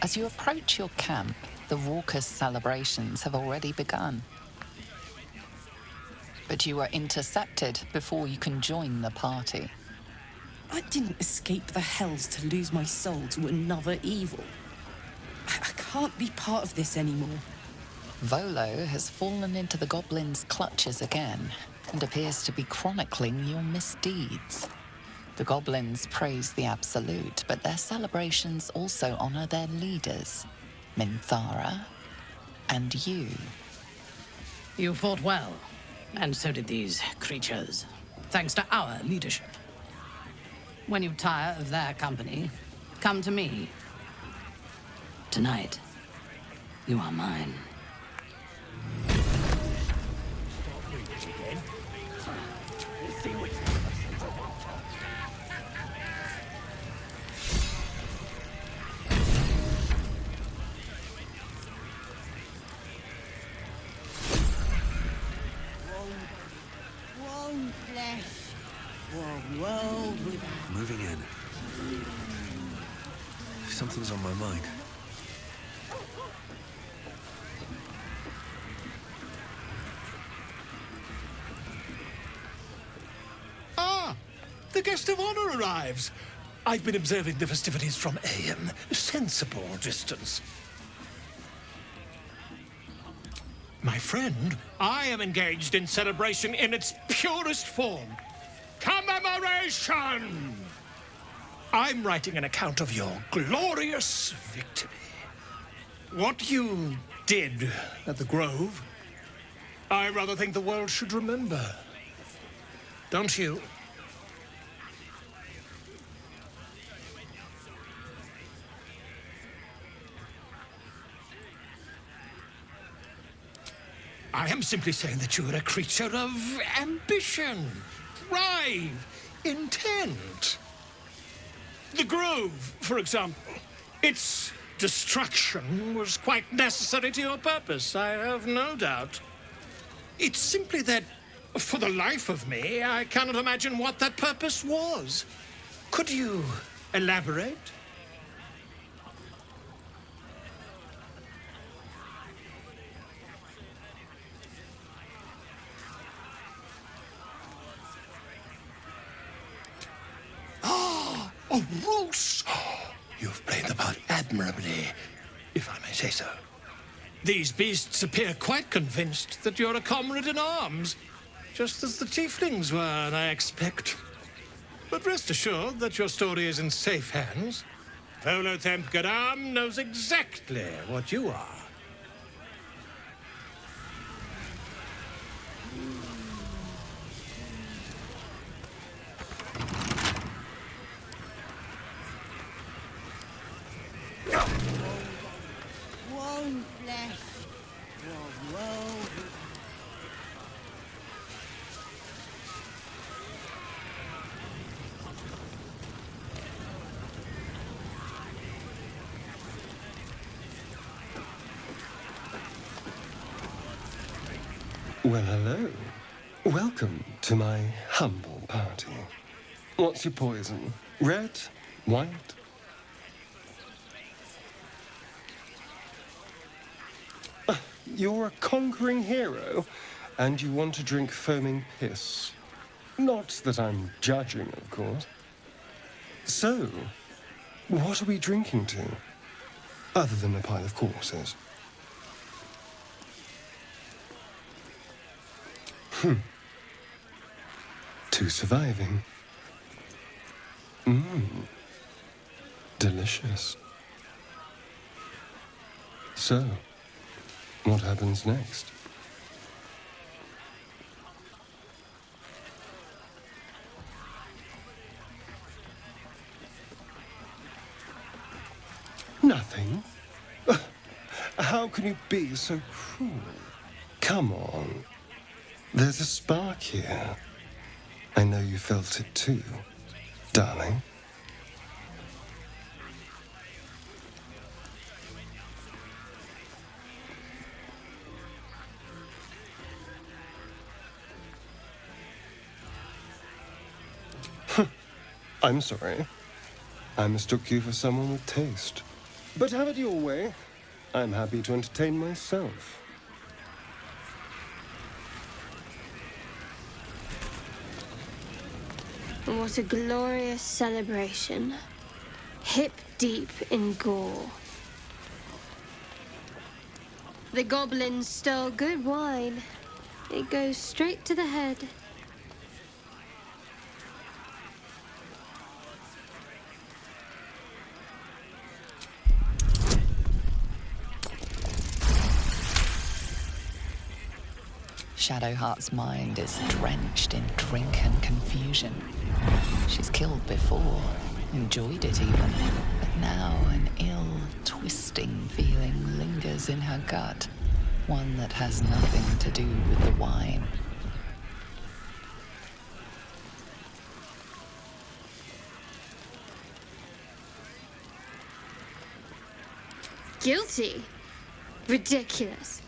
As you approach your camp, the raucous celebrations have already begun. But you are intercepted before you can join the party. I didn't escape the hells to lose my soul to another evil. I can't be part of this anymore. Volo has fallen into the goblin's clutches again and appears to be chronicling your misdeeds. The goblins praise the Absolute, but their celebrations also honor their leaders, Minthara and you. You fought well, and so did these creatures, thanks to our leadership. When you tire of their company, come to me. Tonight, you are mine. One flesh, one world without. Moving in. Something's on my mind. Ah! The guest of honor arrives. I've been observing the festivities from a sensible distance. My friend, I am engaged in celebration in its purest form. Commemoration! I'm writing an account of your glorious victory. What you did at the Grove, I rather think the world should remember. Don't you? I am simply saying that you are a creature of ambition, drive, intent. The Grove, for example. Its destruction was quite necessary to your purpose, I have no doubt. It's simply that, for the life of me, I cannot imagine what that purpose was. Could you elaborate? Ah, a Roos! You've played the part admirably, if I may say so. These beasts appear quite convinced that you're a comrade in arms, just as the tieflings were, I expect. But rest assured that your story is in safe hands. Volothamp Garam knows exactly what you are. Whoa, flesh. Whoa. Well, hello. Welcome to my humble party. What's your poison? Red? White? You're a conquering hero, and you want to drink foaming piss. Not that I'm judging, of course. So, what are we drinking to? Other than a pile of corpses. To surviving. Delicious. So, what happens next? Nothing. How can you be so cruel? Come on. There's a spark here. I know you felt it too, darling. I'm sorry. I mistook you for someone with taste. But have it your way. I'm happy to entertain myself. What a glorious celebration. Hip deep in gore. The goblins stole good wine. It goes straight to the head. Shadowheart's mind is drenched in drink and confusion. She's killed before, enjoyed it even, but now an ill, twisting feeling lingers in her gut, one that has nothing to do with the wine. Guilty? Ridiculous.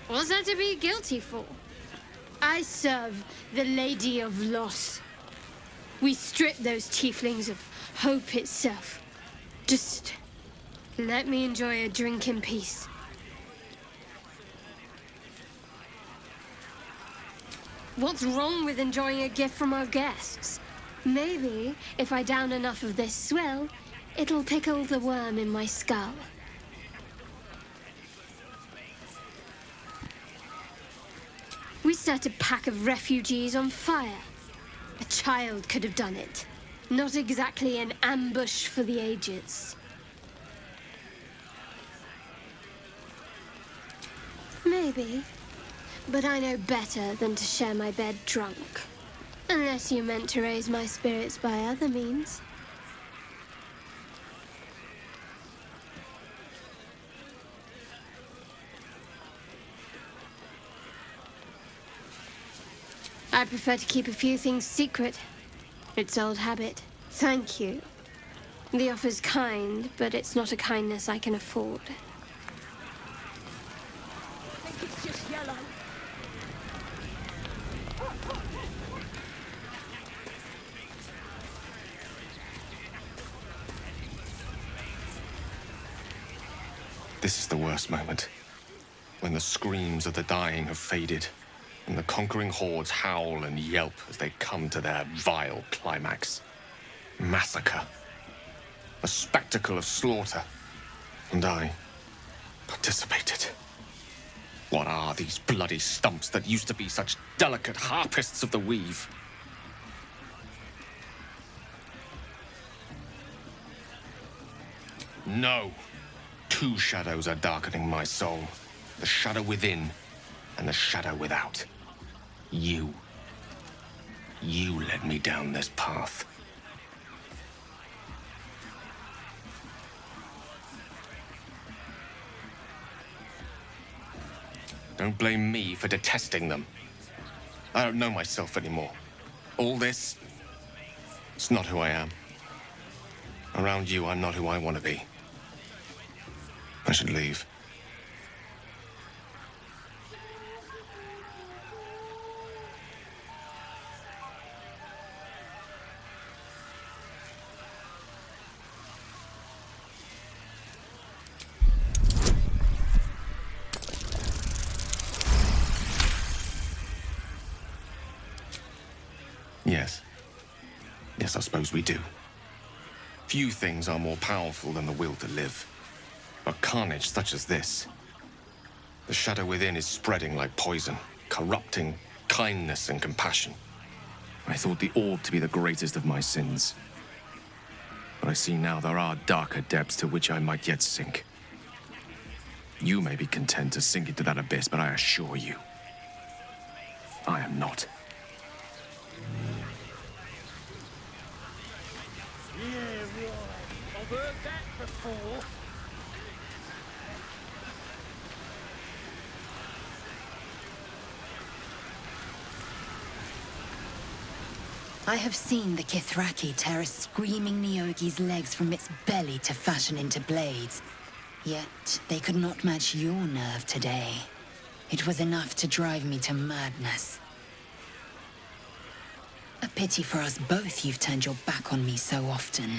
What's that to be guilty for? I serve the Lady of Loss. We strip those tieflings of hope itself. Just let me enjoy a drink in peace. What's wrong with enjoying a gift from our guests? Maybe if I down enough of this swill, it'll pickle the worm in my skull. We set a pack of refugees on fire. A child could have done it. Not exactly an ambush for the ages. Maybe. But I know better than to share my bed drunk. Unless you meant to raise my spirits by other means. I prefer to keep a few things secret. It's old habit. Thank you. The offer's kind, but it's not a kindness I can afford. I think it's just yellow. This is the worst moment. When the screams of the dying have faded, and the conquering hordes howl and yelp as they come to their vile climax. Massacre. A spectacle of slaughter. And I participated. What are these bloody stumps that used to be such delicate harpists of the weave? No. Two shadows are darkening my soul. The shadow within and the shadow without. You. You led me down this path. Don't blame me for detesting them. I don't know myself anymore. All this, it's not who I am. Around you, I'm not who I want to be. I should leave. Yes. Yes, I suppose we do. Few things are more powerful than the will to live. But carnage such as this, the shadow within is spreading like poison, corrupting kindness and compassion. I thought the orb to be the greatest of my sins. But I see now there are darker depths to which I might yet sink. You may be content to sink into that abyss, but I assure you, I am not. Yeah, right. I've heard that before. I have seen the Kithraki tear a screaming Neogi's legs from its belly to fashion into blades. Yet they could not match your nerve today. It was enough to drive me to madness. A pity for us both you've turned your back on me so often.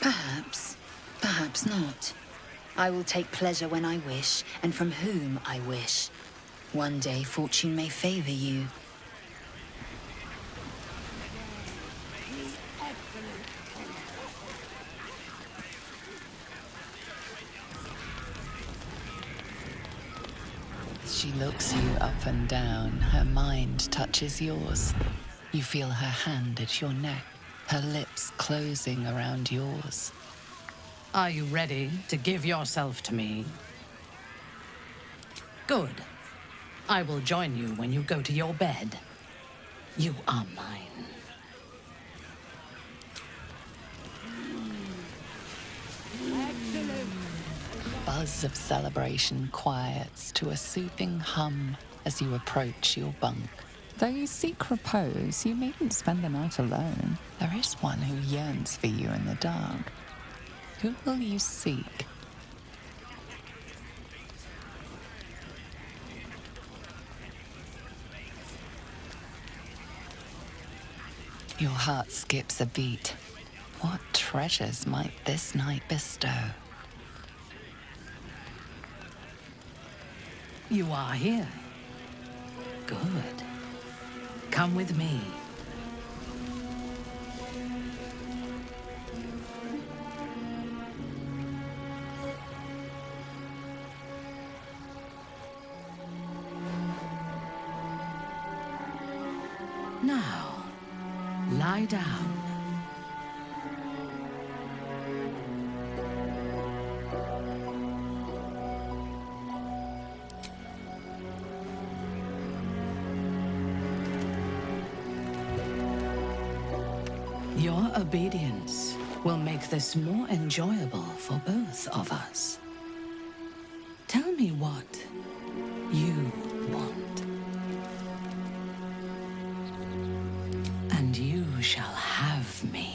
Perhaps, perhaps not. I will take pleasure when I wish, and from whom I wish. One day fortune may favor you. She looks you up and down. Her mind touches yours. You feel her hand at your neck, her lips closing around yours. Are you ready to give yourself to me? Good. I will join you when you go to your bed. You are mine. Buzz of celebration quiets to a soothing hum as you approach your bunk. Though you seek repose, you needn't spend the night alone. There is one who yearns for you in the dark. Who will you seek? Your heart skips a beat. What treasures might this night bestow? You are here. Good. Come with me. Now, lie down. Your obedience will make this more enjoyable for both of us. me what you want, and you shall have me.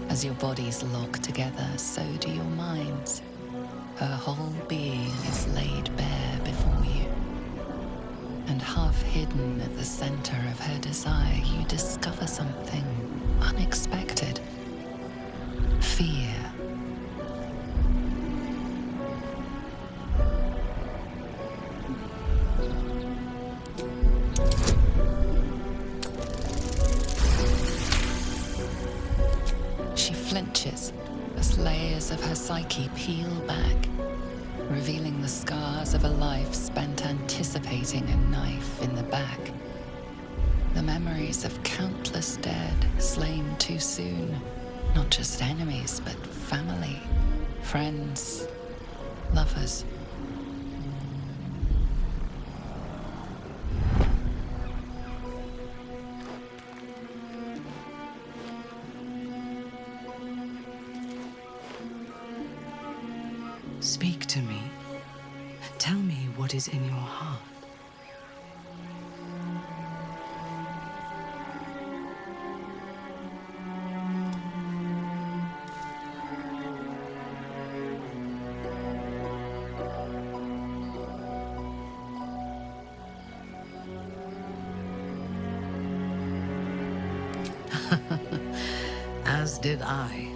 As your bodies lock together, so do your minds. Her whole being is laid bare before you. And half hidden at the center of her desire, you discover something unexpected. Fear. She flinches as layers of her psyche peel back, revealing the scars of a life spent anticipating a knife in the back. The memories of countless dead slain too soon. Not just enemies, but family, friends, lovers. Speak to me. Tell me what is in your heart. As did I.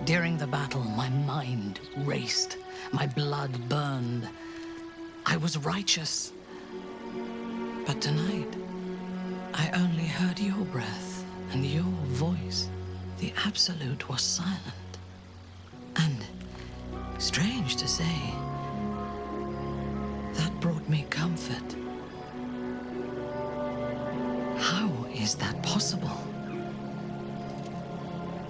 During the battle, my mind raced. My blood burned. I was righteous. But tonight, I only heard your breath and your voice. The Absolute was silent. And, strange to say, that brought me comfort. How is that possible?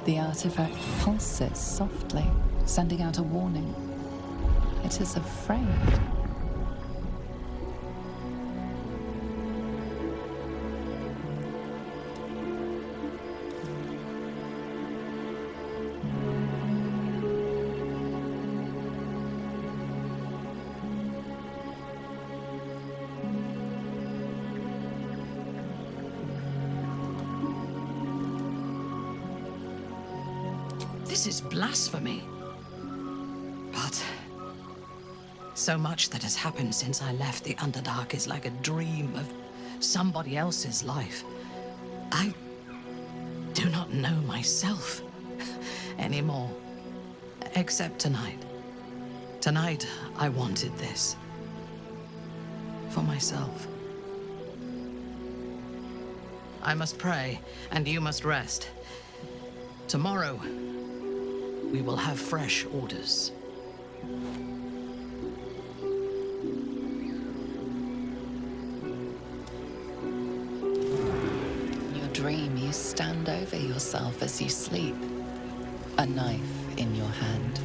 The artifact pulses softly, sending out a warning. It is afraid. This is blasphemy. But so much that has happened since I left the Underdark is like a dream of somebody else's life. I do not know myself anymore, except tonight. Tonight, I wanted this for myself. I must pray, and you must rest. Tomorrow, we will have fresh orders. In your dream, you stand over yourself as you sleep. A knife in your hand,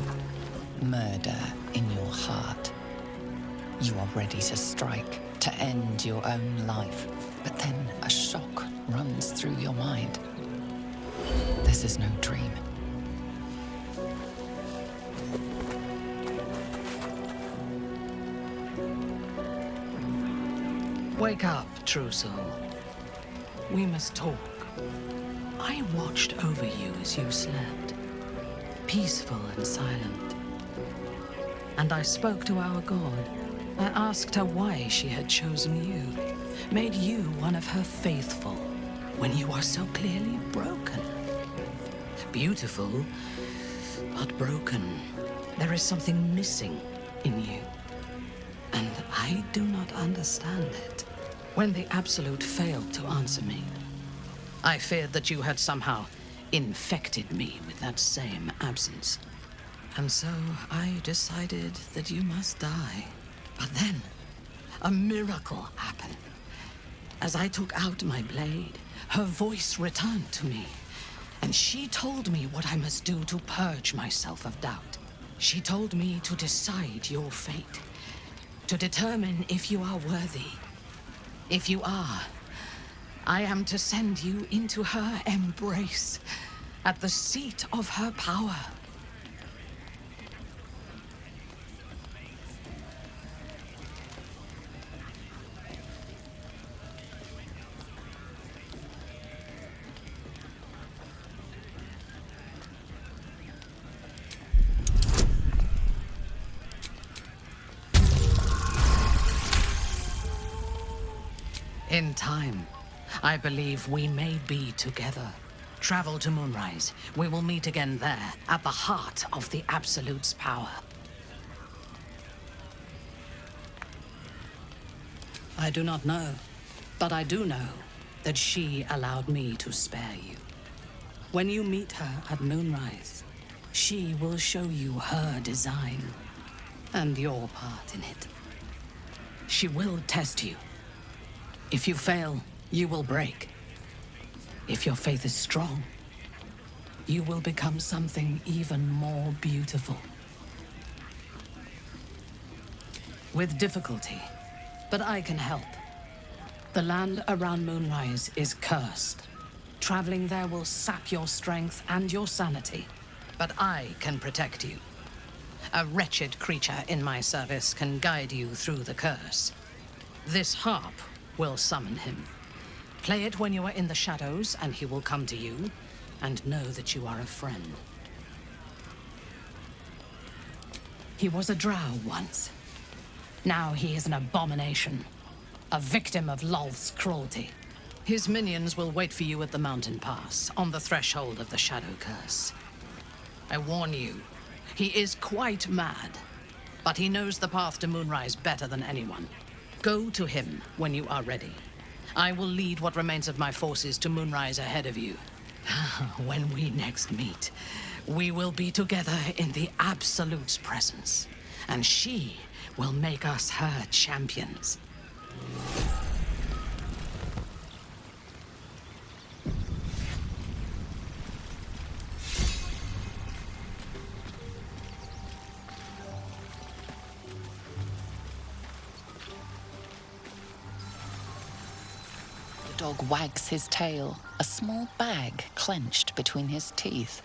murder in your heart. You are ready to strike, to end your own life. But then a shock runs through your mind. This is no dream. Wake up, true soul. We must talk. I watched over you as you slept, peaceful and silent. And I spoke to our god. I asked her why she had chosen you, made you one of her faithful, when you are so clearly broken. Beautiful, but broken. There is something missing in you, and I do not understand it. When the Absolute failed to answer me, I feared that you had somehow infected me with that same absence. And so I decided that you must die. But then, a miracle happened. As I took out my blade, her voice returned to me, and she told me what I must do to purge myself of doubt. She told me to decide your fate, to determine if you are worthy. If you are, I am to send you into her embrace, at the seat of her power. In time, I believe we may be together. Travel to Moonrise. We will meet again there, at the heart of the Absolute's power. I do not know, but I do know that she allowed me to spare you. When you meet her at Moonrise, she will show you her design and your part in it. She will test you. If you fail, you will break. If your faith is strong, you will become something even more beautiful. With difficulty, but I can help. The land around Moonrise is cursed. Traveling there will sap your strength and your sanity, but I can protect you. A wretched creature in my service can guide you through the curse. This harp will summon him. Play it when you are in the shadows, and he will come to you, and know that you are a friend. He was a drow once. Now he is an abomination, a victim of Lolth's cruelty. His minions will wait for you at the mountain pass, on the threshold of the Shadow Curse. I warn you, he is quite mad, but he knows the path to Moonrise better than anyone. Go to him when you are ready. I will lead what remains of my forces to Moonrise ahead of you. When we next meet, we will be together in the Absolute's presence, and she will make us her champions. The dog wags his tail, a small bag clenched between his teeth.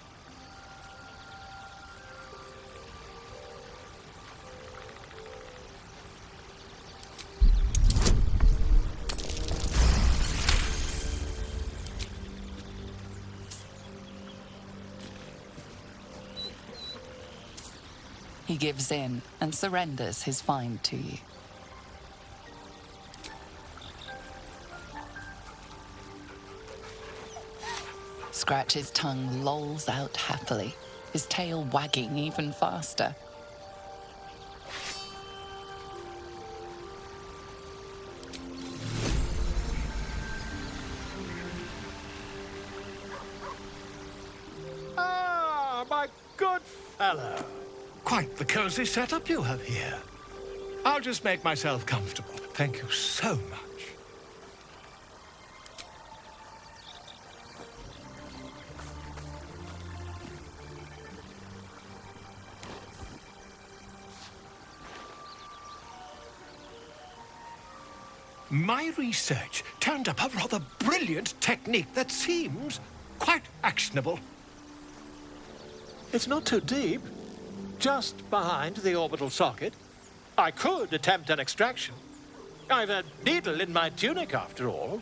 He gives in and surrenders his find to you. Scratch's tongue lolls out happily, his tail wagging even faster. Ah, my good fellow. Quite the cozy setup you have here. I'll just make myself comfortable. Thank you so much. My research turned up a rather brilliant technique that seems quite actionable. It's not too deep, just behind the orbital socket. I could attempt an extraction. I've a needle in my tunic, after all.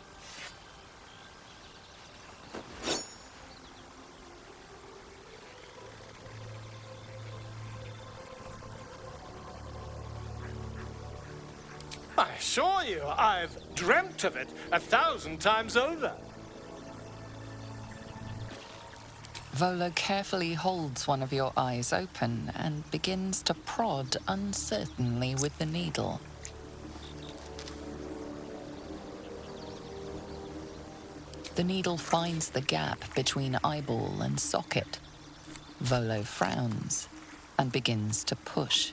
I assure you, I've dreamt of it 1,000 times over. Volo carefully holds one of your eyes open and begins to prod uncertainly with the needle. The needle finds the gap between eyeball and socket. Volo frowns and begins to push.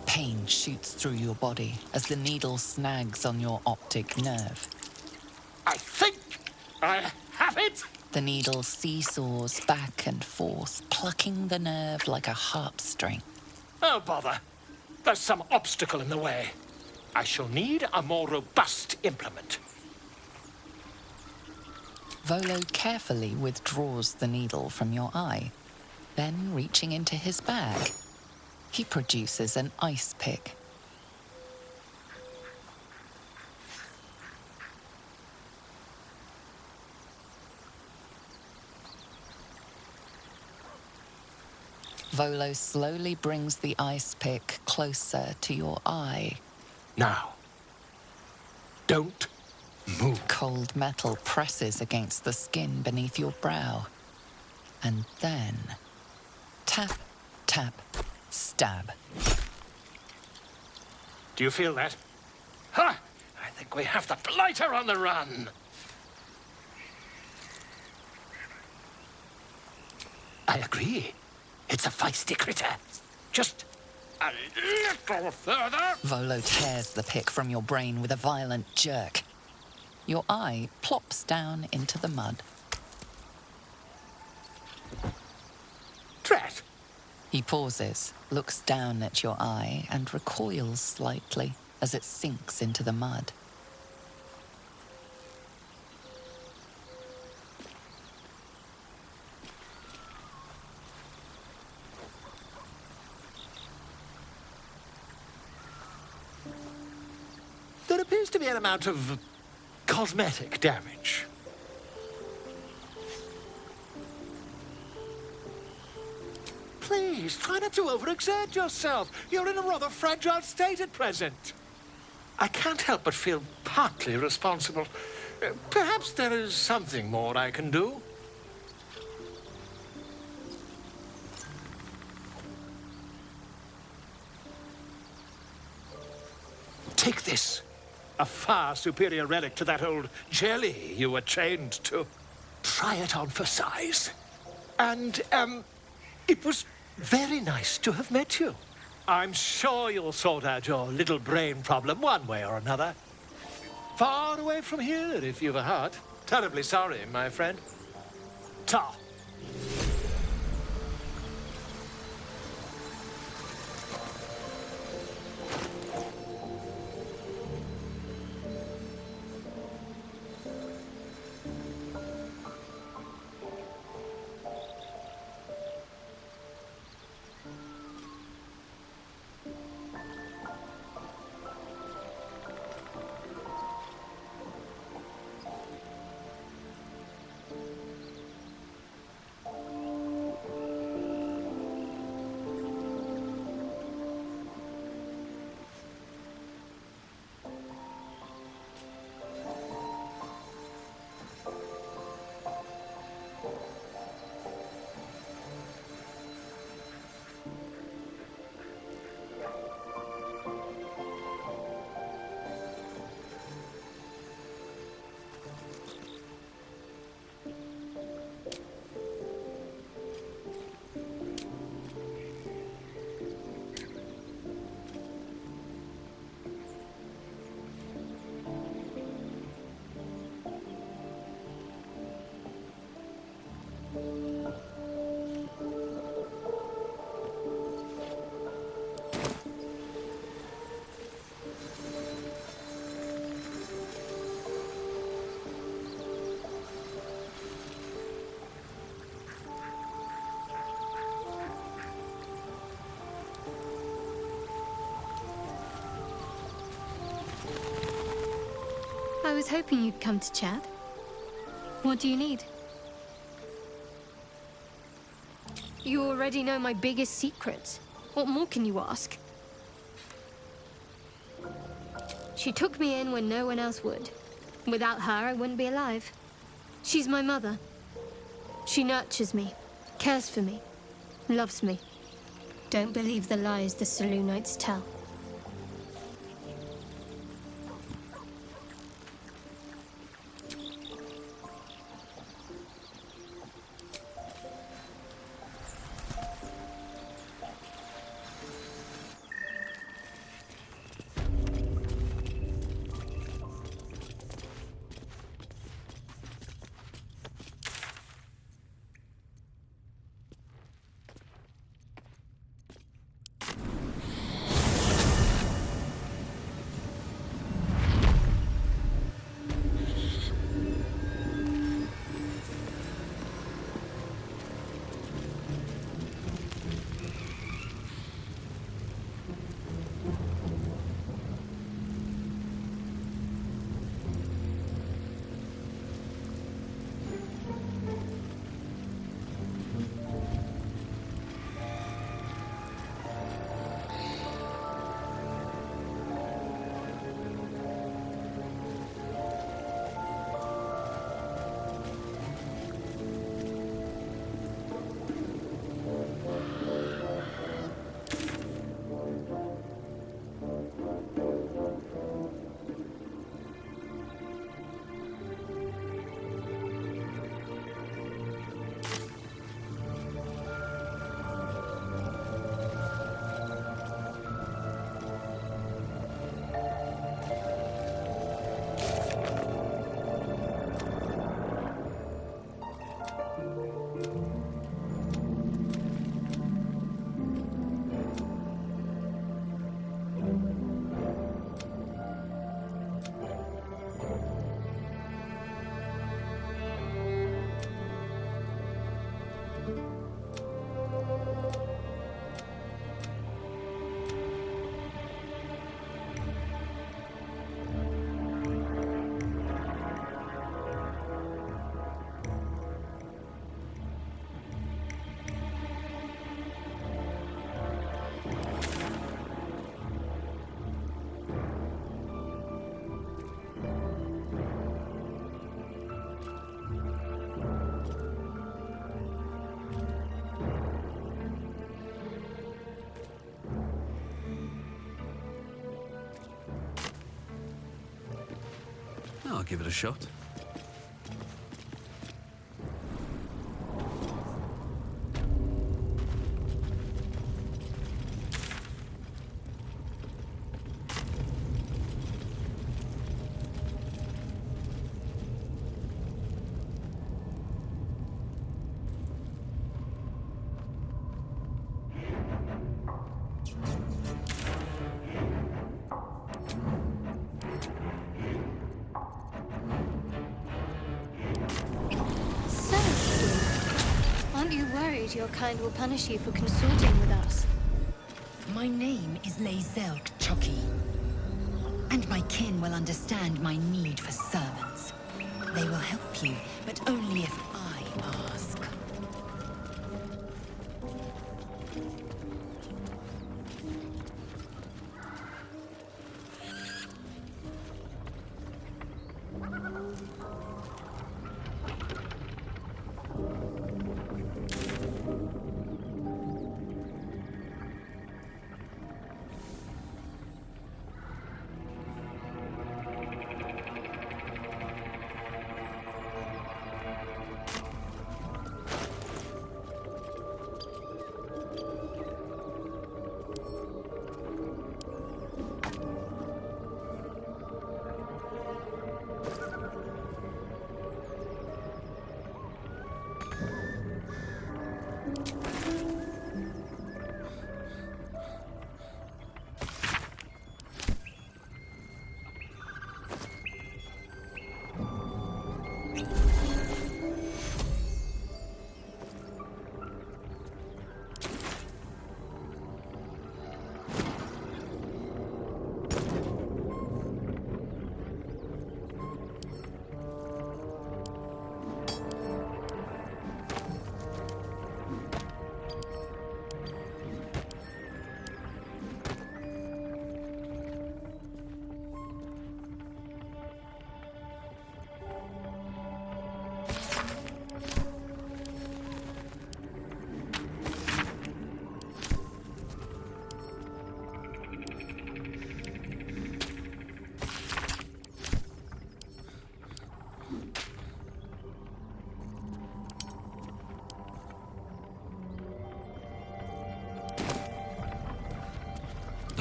Pain shoots through your body as the needle snags on your optic nerve. I think I have it! The needle seesaws back and forth, plucking the nerve like a harp string. Oh, bother. There's some obstacle in the way. I shall need a more robust implement. Volo carefully withdraws the needle from your eye. Then, reaching into his bag, he produces an ice pick. Volo slowly brings the ice pick closer to your eye. Now, don't move. Cold metal presses against the skin beneath your brow. And then, tap, tap, stab. Do you feel that? Ha! I think we have the blighter on the run. I agree. It's a feisty critter. Just a little further. Volo tears the pick from your brain with a violent jerk. Your eye plops down into the mud. Drat! He pauses, looks down at your eye, and recoils slightly as it sinks into the mud. There appears to be an amount of cosmetic damage. Please, try not to overexert yourself. You're in a rather fragile state at present. I can't help but feel partly responsible. Perhaps there is something more I can do. Take this. A far superior relic to that old jelly you were chained to. Try it on for size. And, it was very nice to have met you. I'm sure you'll sort out your little brain problem one way or another. Far away from here, if you've a heart. Terribly sorry, my friend. Ta. was hoping you'd come to chat. What do you need? You already know my biggest secrets. What more can you ask? She took me in when no one else would. Without her, I wouldn't be alive. She's my mother. She nurtures me, cares for me, loves me. Don't believe the lies the Selûnites tell. I'll give it a shot. Your kind will punish you for consorting with us. My name is Lae'zel Choki, and my kin will understand my need for servants. They will help you, but only if I ask.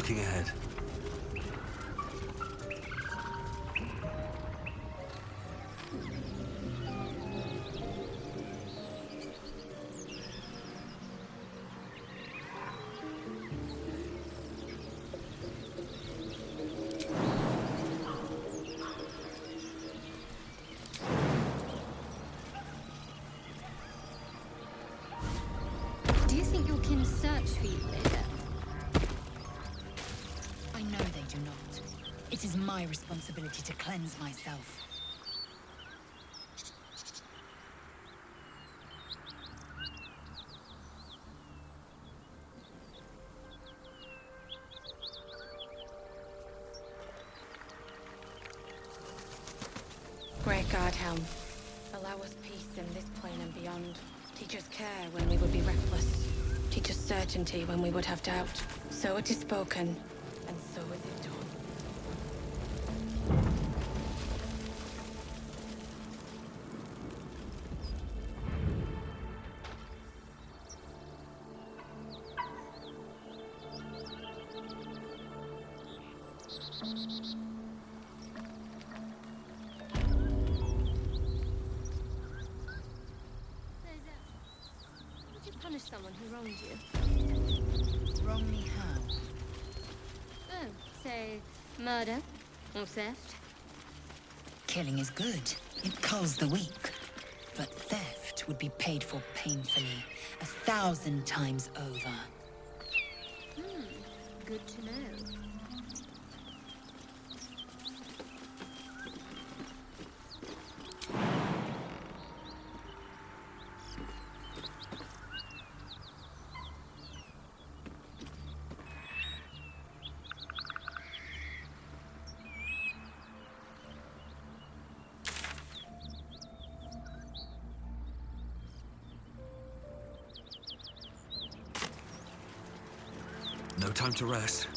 looking ahead. Do you think your kin search for you later? I know they do not. It is my responsibility to cleanse myself. Great Guardhelm, allow us peace in this plane and beyond. Teach us care when we would be reckless. Teach us certainty when we would have doubt. So it is spoken, and so is it done. Would you punish someone who wronged you? Wrong me how? Oh, say, murder or theft? Killing is good. It culls the weak. But theft would be paid for painfully, 1,000 times over. Good to know. No time to rest.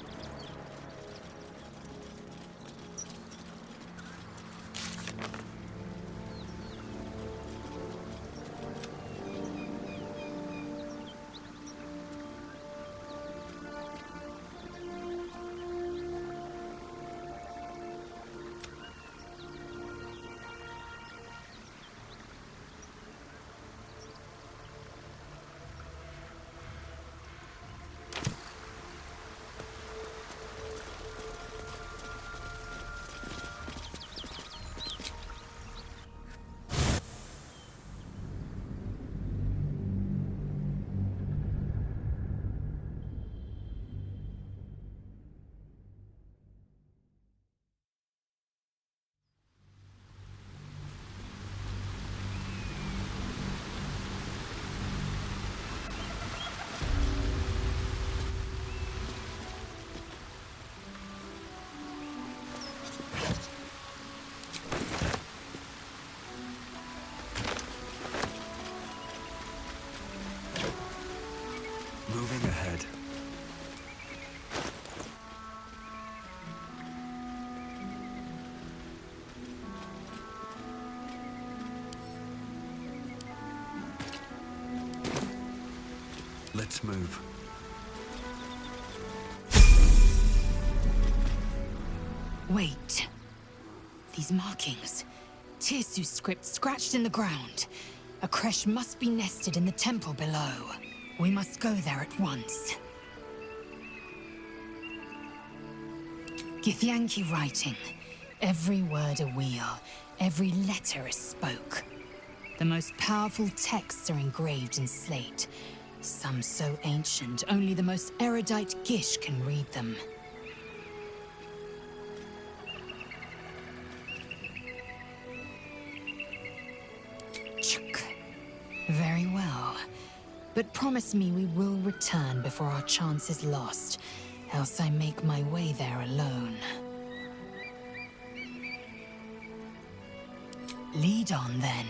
Moving ahead. Let's move. Wait. These markings. Tirsu script scratched in the ground. A creche must be nested in the temple below. We must go there at once. Githyanki writing. Every word a wheel, every letter is spoke. The most powerful texts are engraved in slate. Some so ancient, only the most erudite Gish can read them. Chuk. Very well. But promise me we will return before our chance is lost, else I make my way there alone. Lead on, then.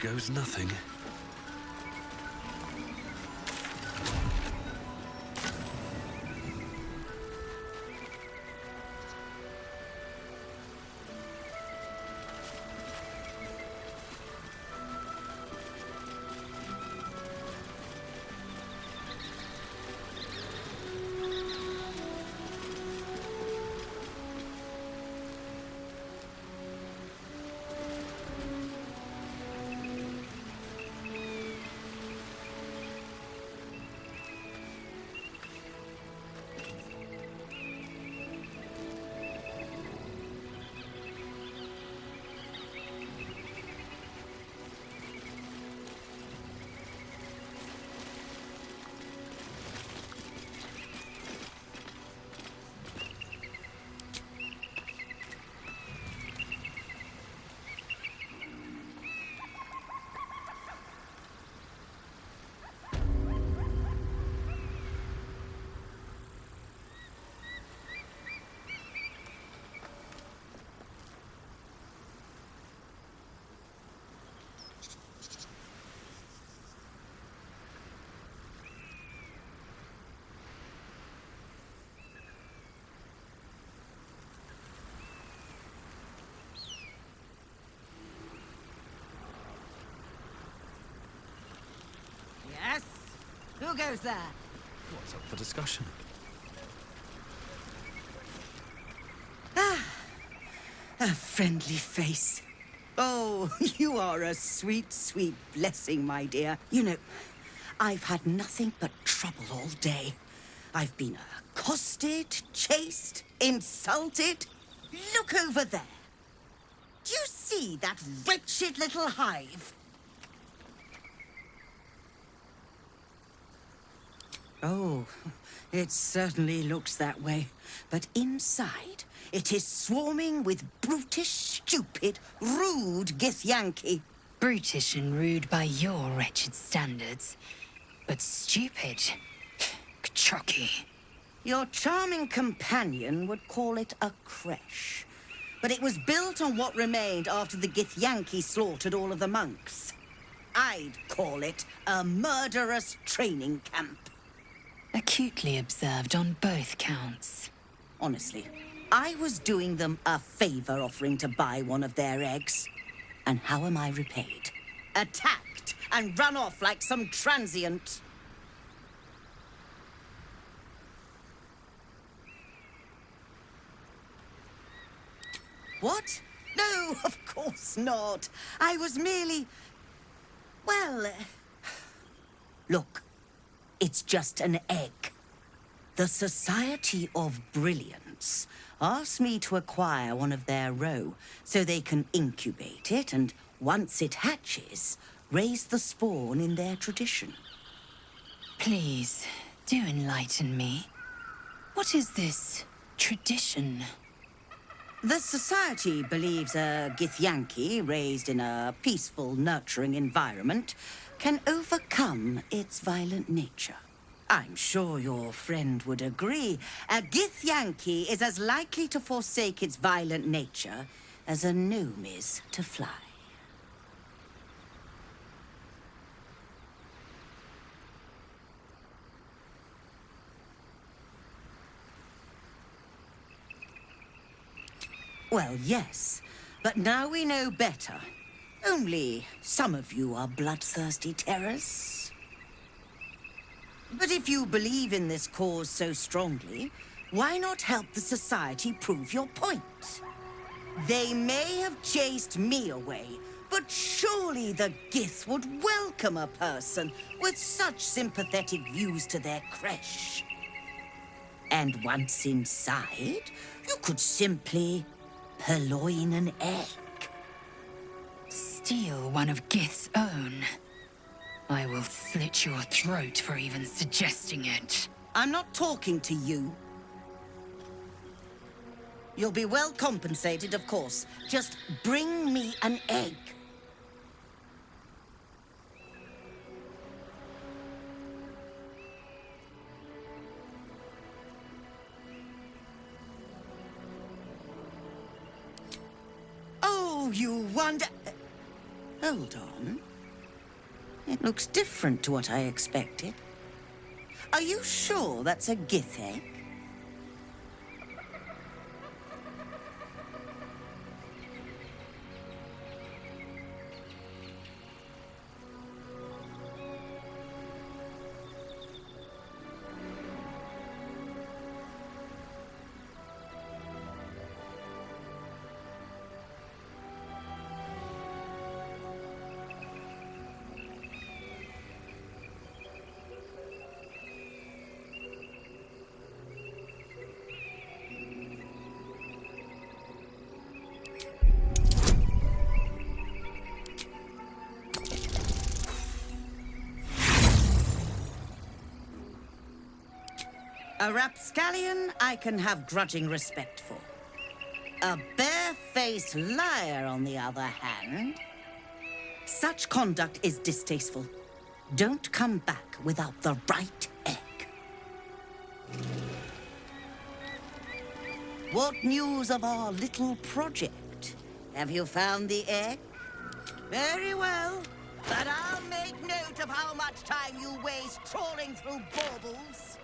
Here goes nothing. Yes? Who goes there? What's up for discussion? A friendly face. Oh, you are a sweet, sweet blessing, my dear. You know, I've had nothing but trouble all day. I've been accosted, chased, insulted. Look over there. Do you see that wretched little hive? Oh, it certainly looks that way. But inside, it is swarming with brutish, stupid, rude Githyanki. Brutish and rude by your wretched standards, but stupid. Kchoki. Your charming companion would call it a creche. But it was built on what remained after the Githyanki slaughtered all of the monks. I'd call it a murderous training camp. Acutely observed on both counts. Honestly, I was doing them a favor offering to buy one of their eggs. And how am I repaid? Attacked and run off like some transient. What? No, of course not. I was merely... Well... Look, it's just an egg. The Society of Brilliance asked me to acquire one of their roe so they can incubate it and, once it hatches, raise the spawn in their tradition. Please, do enlighten me. What is this tradition? The Society believes a Githyanki raised in a peaceful, nurturing environment can overcome its violent nature. I'm sure your friend would agree. A Githyanki is as likely to forsake its violent nature as a gnome is to fly. Well, yes, but now we know better. Only some of you are bloodthirsty terrors. But if you believe in this cause so strongly, why not help the Society prove your point? They may have chased me away, but surely the Gith would welcome a person with such sympathetic views to their creche. And once inside, you could simply purloin an egg. Steal one of Gith's own. I will slit your throat for even suggesting it. I'm not talking to you. You'll be well compensated, of course. Just bring me an egg. Oh, you wonder... Hold on. It looks different to what I expected. Are you sure that's a gith egg? A rapscallion I can have grudging respect for. A barefaced liar, on the other hand. Such conduct is distasteful. Don't come back without the right egg. What news of our little project? Have you found the egg? Very well. But I'll make note of how much time you waste trawling through baubles.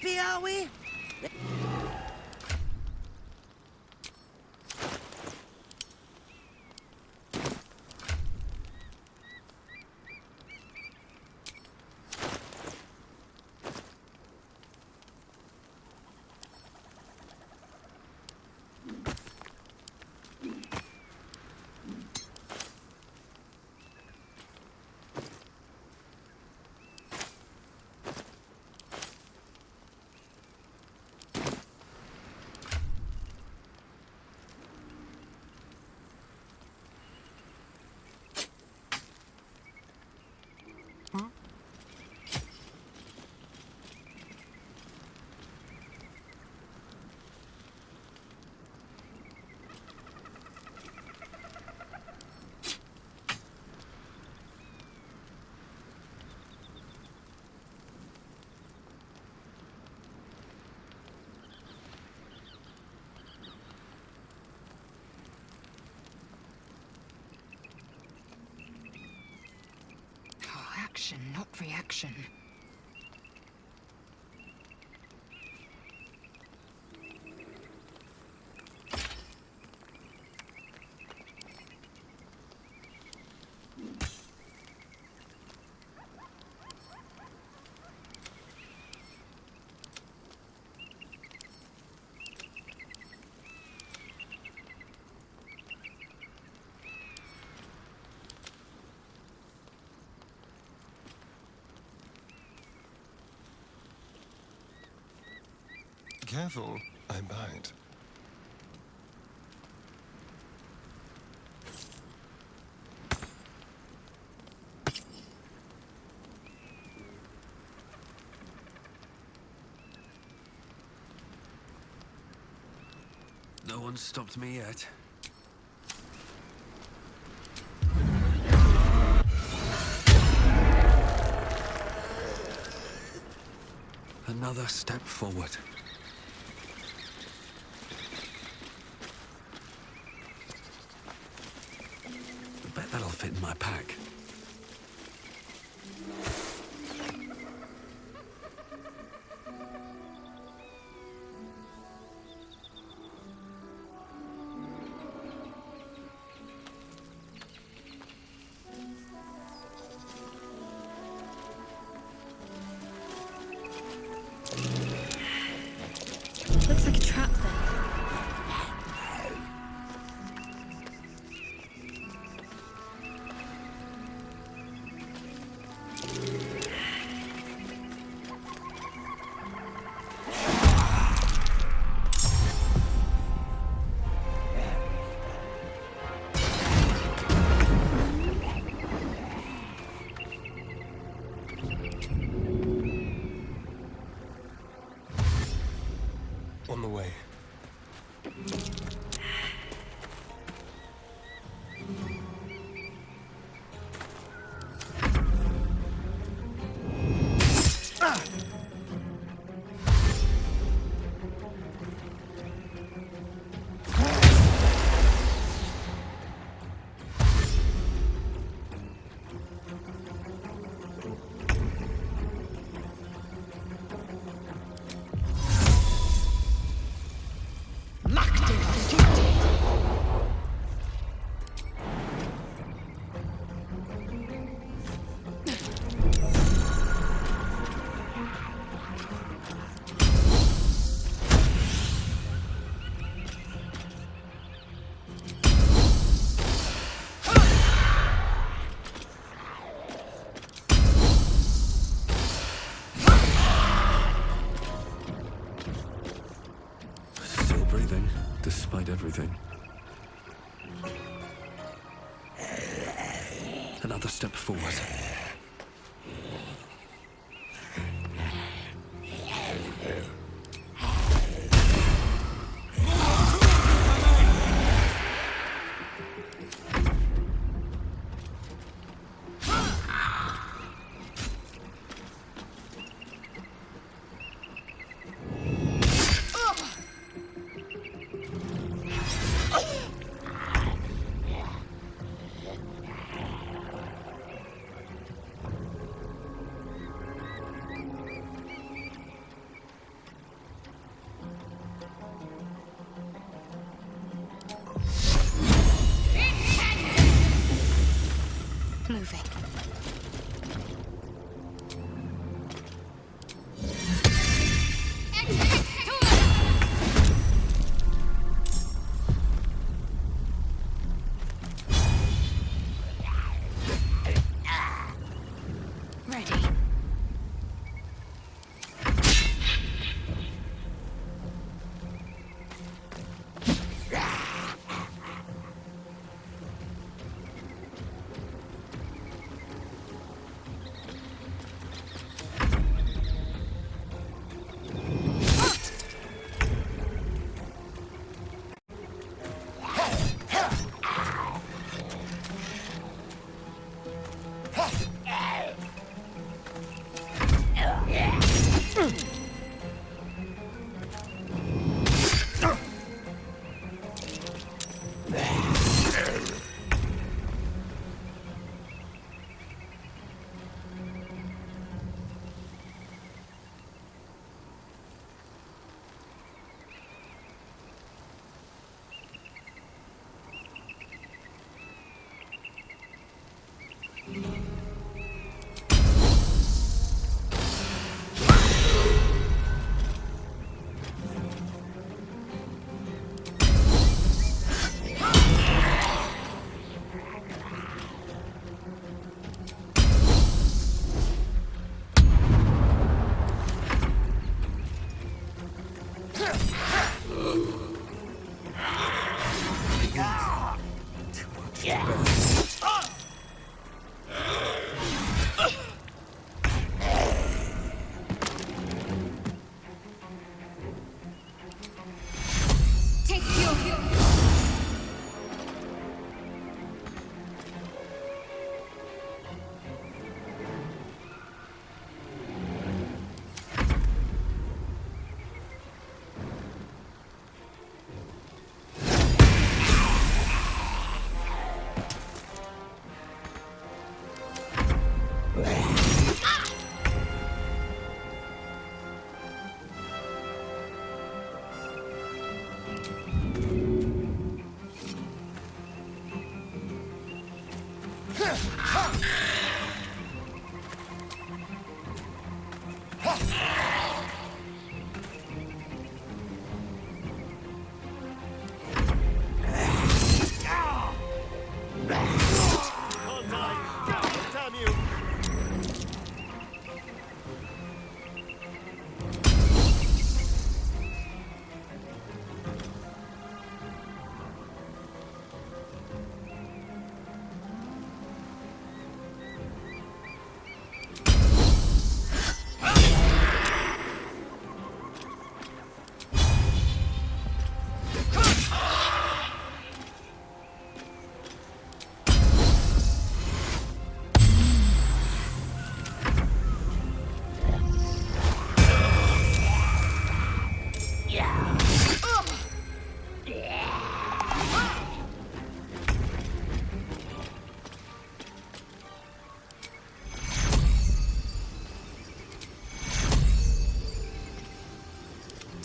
happy, are we? Action, not reaction. Careful, I bite. No one's stopped me yet. Another step forward. I bet that'll fit in my pack. Looks like a trap there. On the way. Still breathing, despite everything. Another step forward.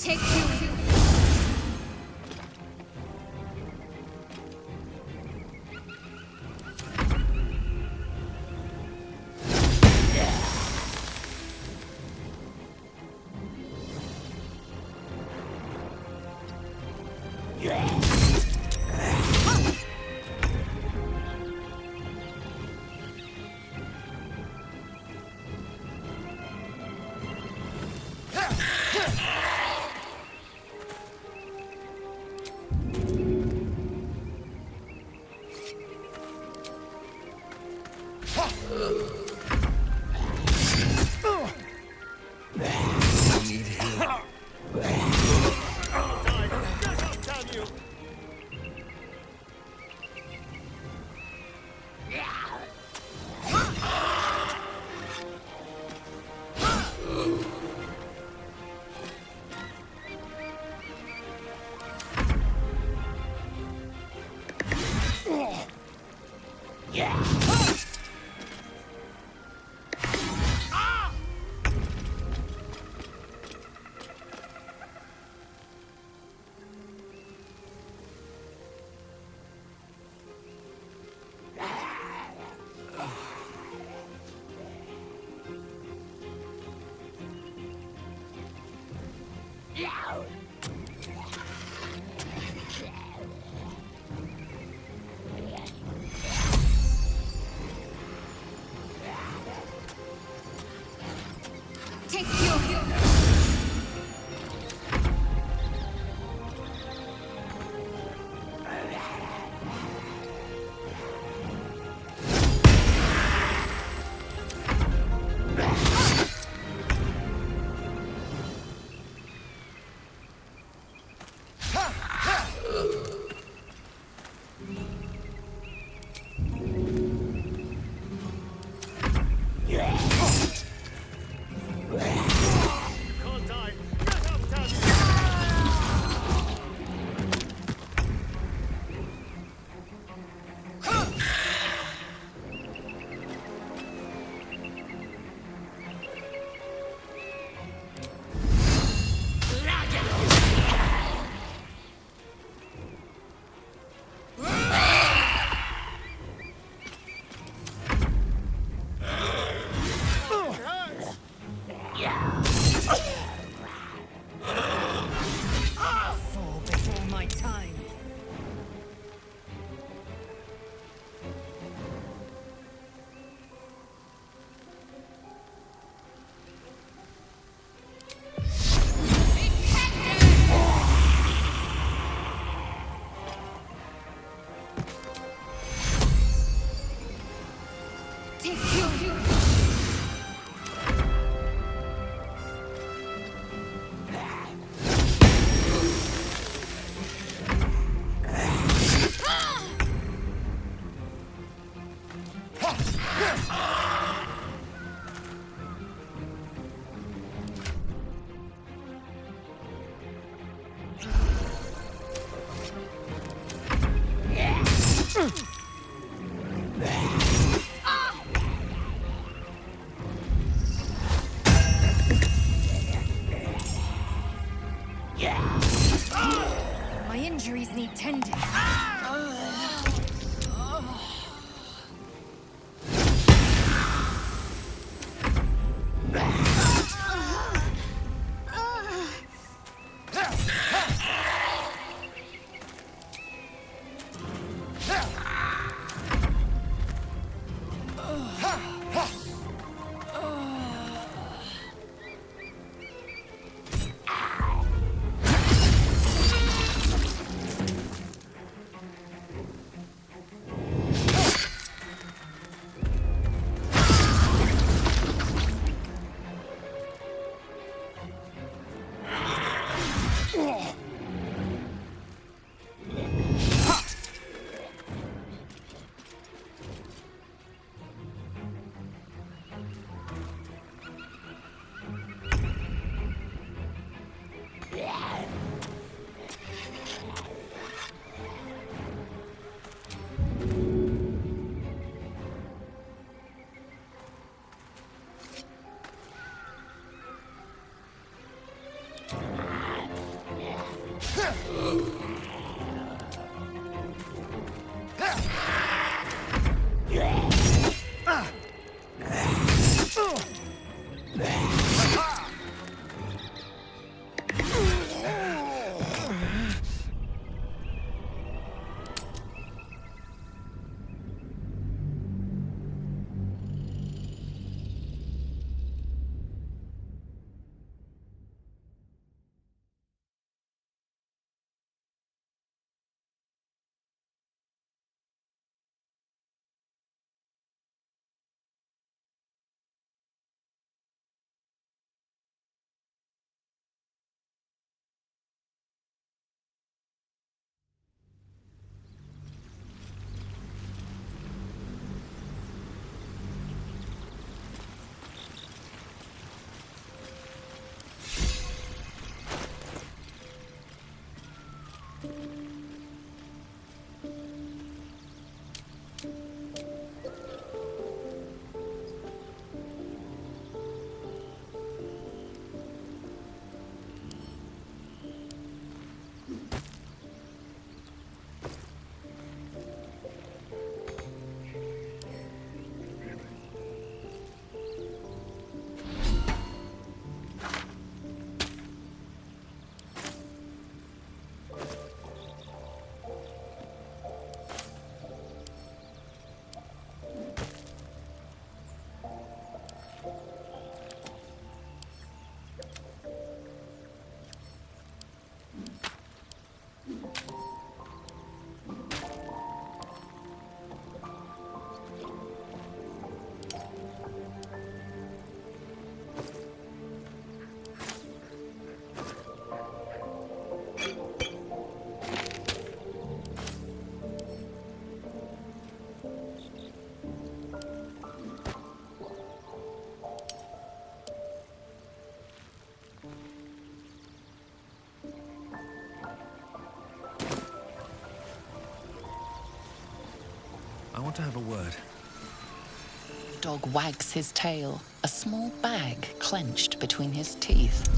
Take you. Take you. My injuries need tending. I want to have a word. Dog wags his tail, a small bag clenched between his teeth.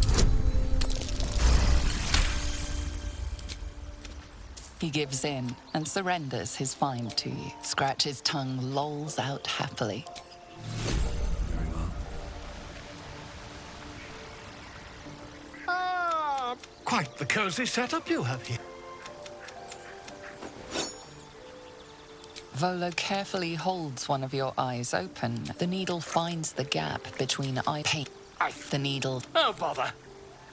He gives in and surrenders his find to you. Scratch's tongue lolls out happily. Very well. Ah, quite the cozy setup you have here. Volo carefully holds one of your eyes open. The needle finds the gap between eye pain. The needle... Oh, bother.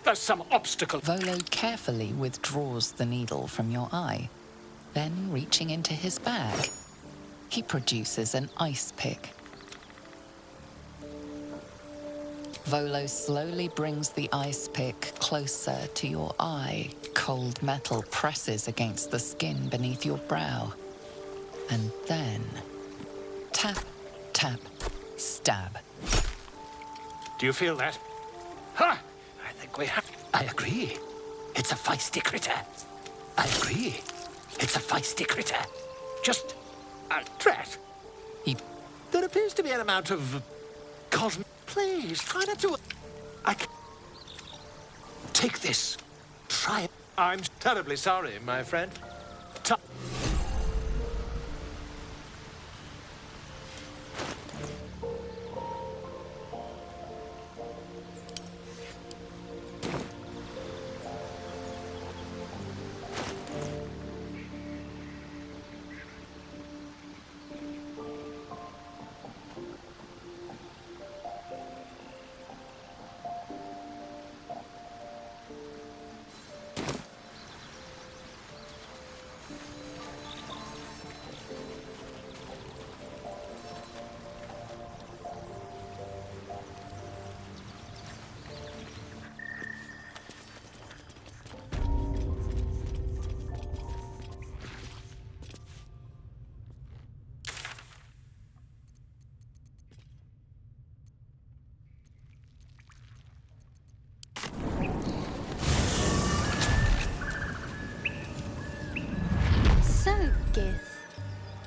There's some obstacle. Volo carefully withdraws the needle from your eye. Then, reaching into his bag, he produces an ice pick. Volo slowly brings the ice pick closer to your eye. Cold metal presses against the skin beneath your brow. And then, tap, tap, stab. Do you feel that? Ha! I think we have... I agree. It's a feisty critter. I agree. It's a feisty critter. Just a threat. There appears to be an amount of... cosmic... Please, try not to... Take this. Try it. I'm terribly sorry, my friend.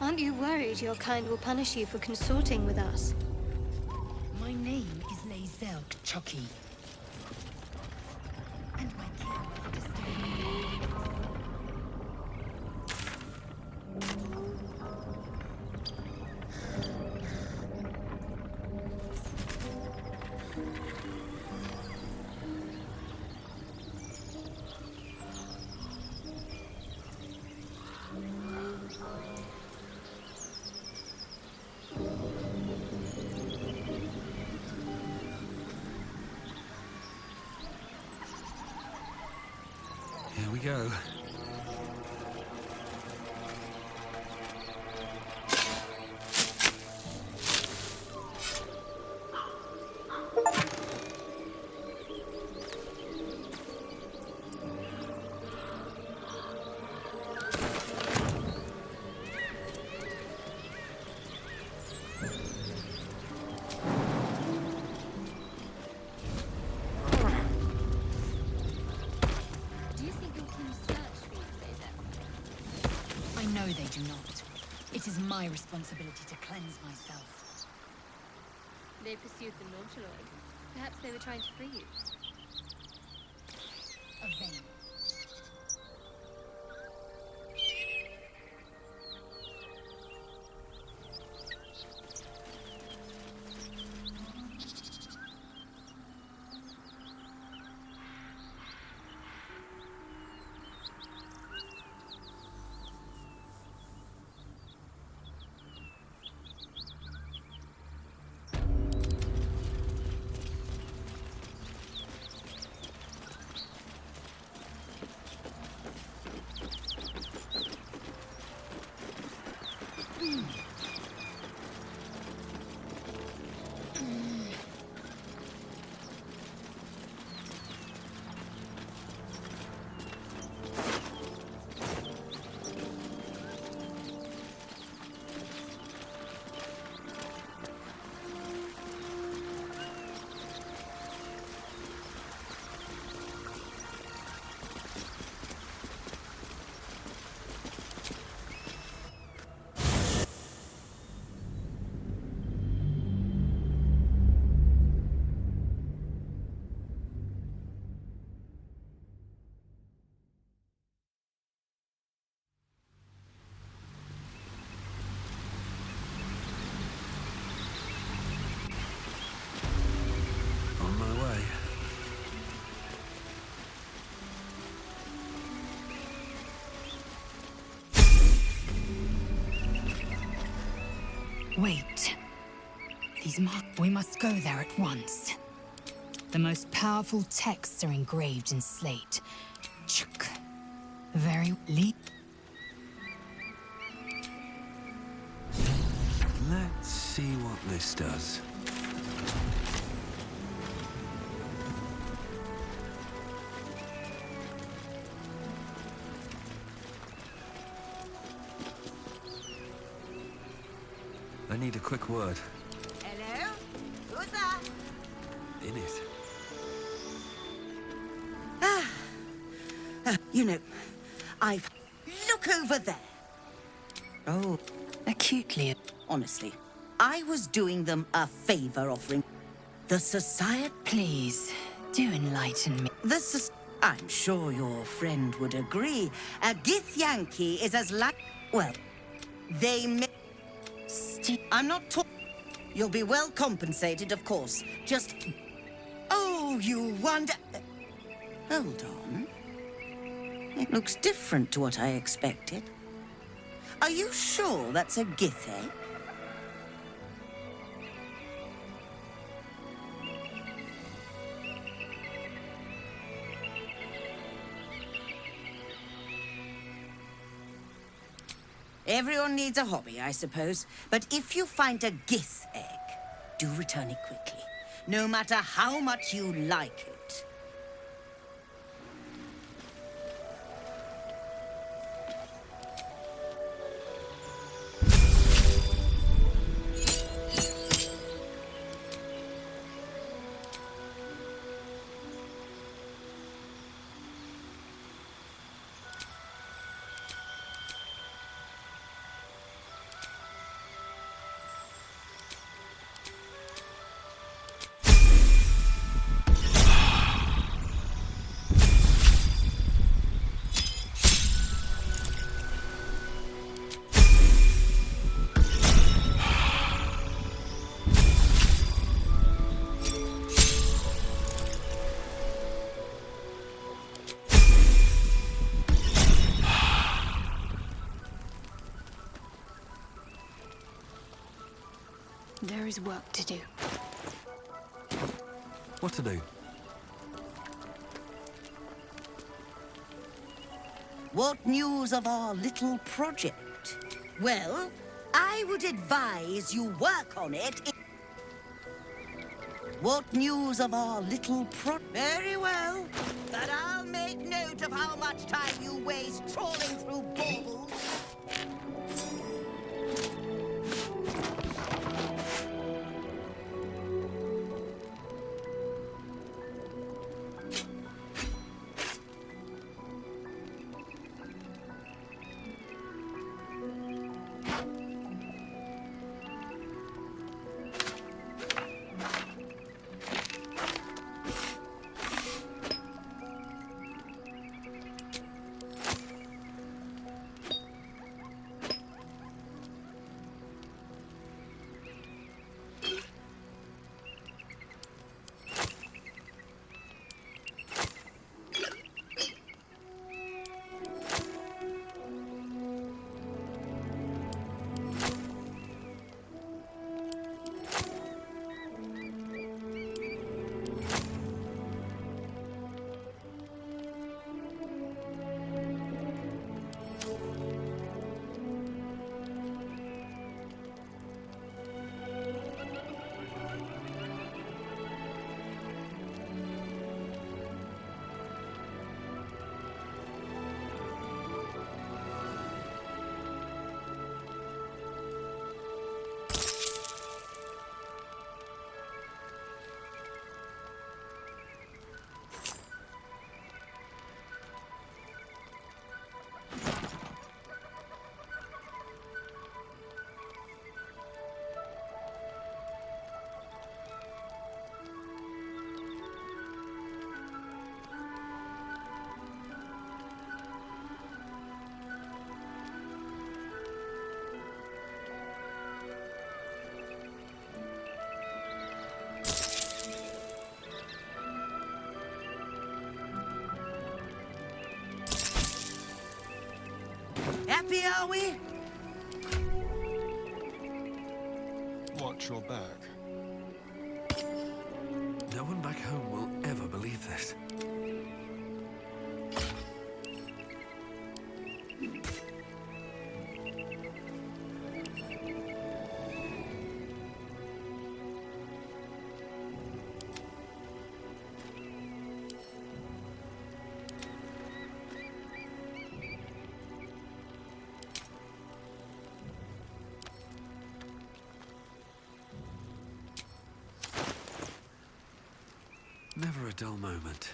Aren't you worried your kind will punish you for consorting with us? My name is Lae'zel Chucky. And my king will understand. Here we go. No, they do not. It is my responsibility to cleanse myself. They pursued the Nautiloid. Perhaps they were trying to free you. A vein. On my way. Wait. These we must go there at once. The most powerful texts are engraved in slate. Chuk. Very Let's see what this does. I need a quick word. Hello? Who's that? In it. You know, I've... Look over there. Oh, acutely. Honestly, I was doing them a favor offering. The society... Please, do enlighten me. I'm sure your friend would agree. A Githyanki is as like... Well, they may... I'm not talking... You'll be well compensated, of course. Just... Oh, you wonder... Hold on. It looks different to what I expected. Are you sure that's a Gith egg? Everyone needs a hobby, I suppose. But if you find a Gith egg, do return it quickly, no matter how much you like it. There is work to do. What to do? What news of our little project? Well, I would advise you work on it. What news of our little Very well. But I'll make note of how much time you waste trawling through baubles. Happy, are we? Watch your back. No one back home will ever believe this. Never a dull moment.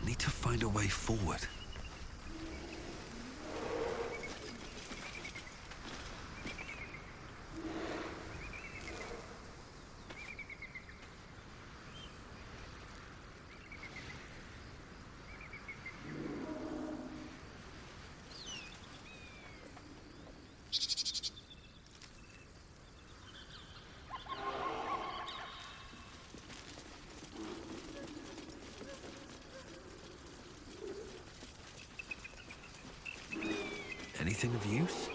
I need to find a way forward. Anything of use?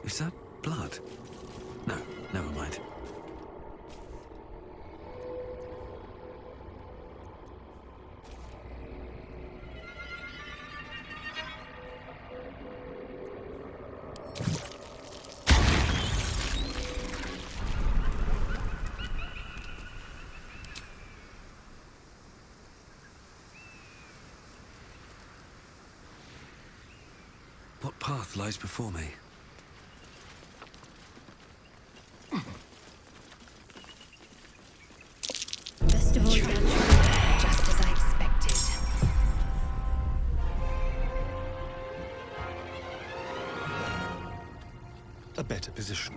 Is that blood? No, never mind. What path lies before me? Best of all, just as I expected. A better position.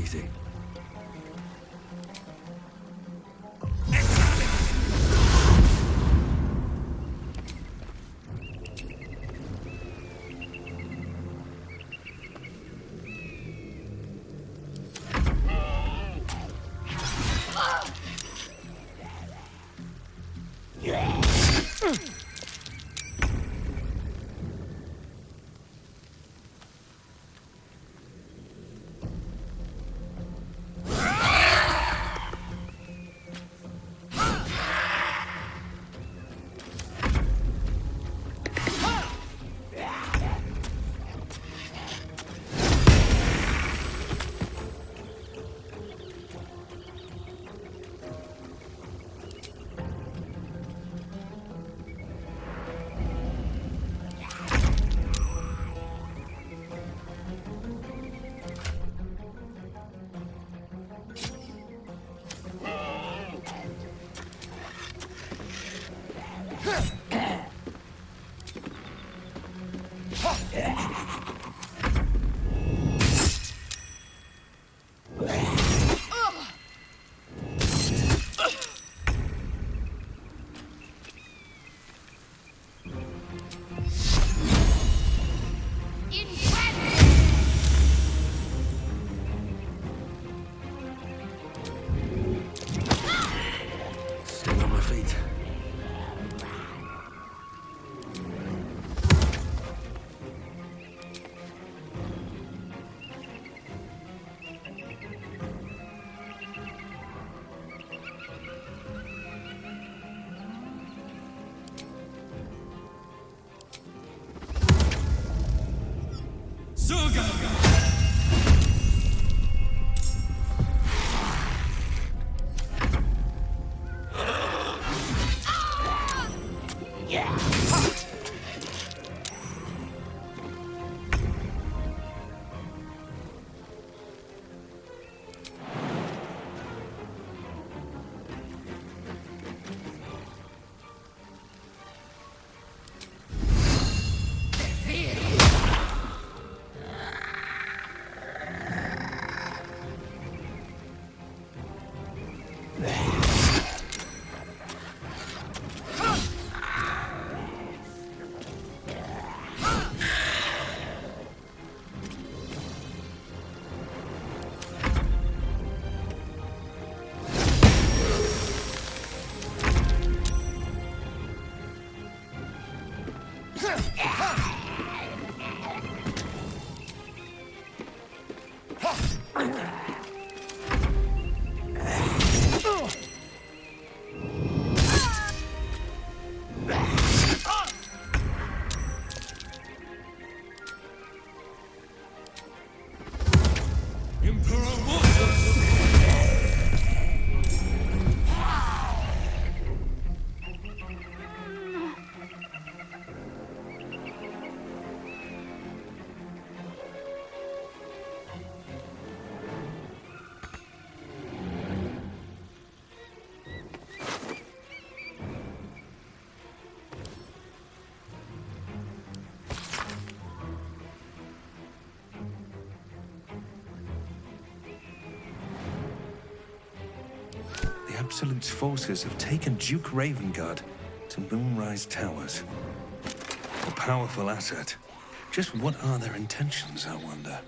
easy. Still on my feet. The Absolute's forces have taken Duke Ravengard to Moonrise Towers. A powerful asset. Just what are their intentions, I wonder?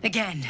Again.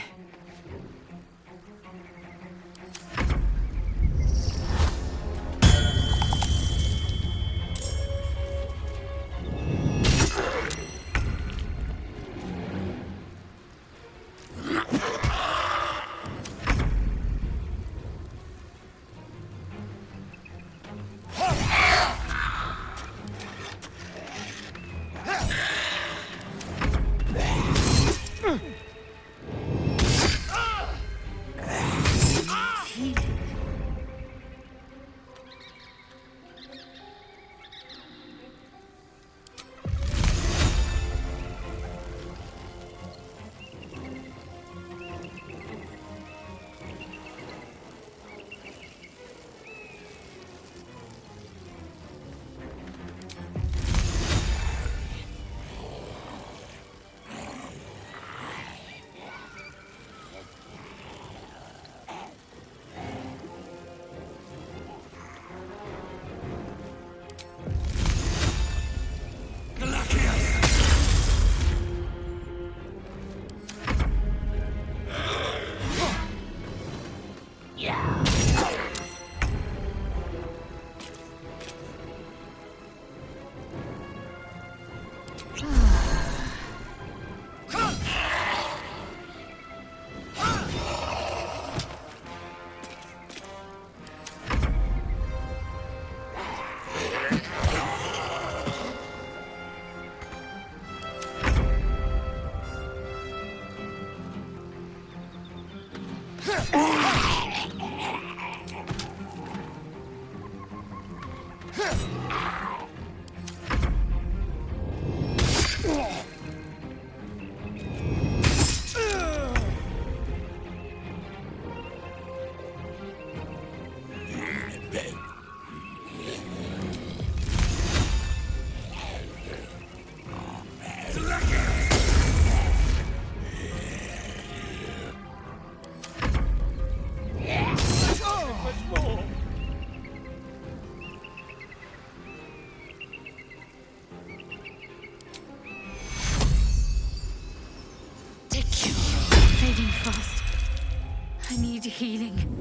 Fading fast. I need healing.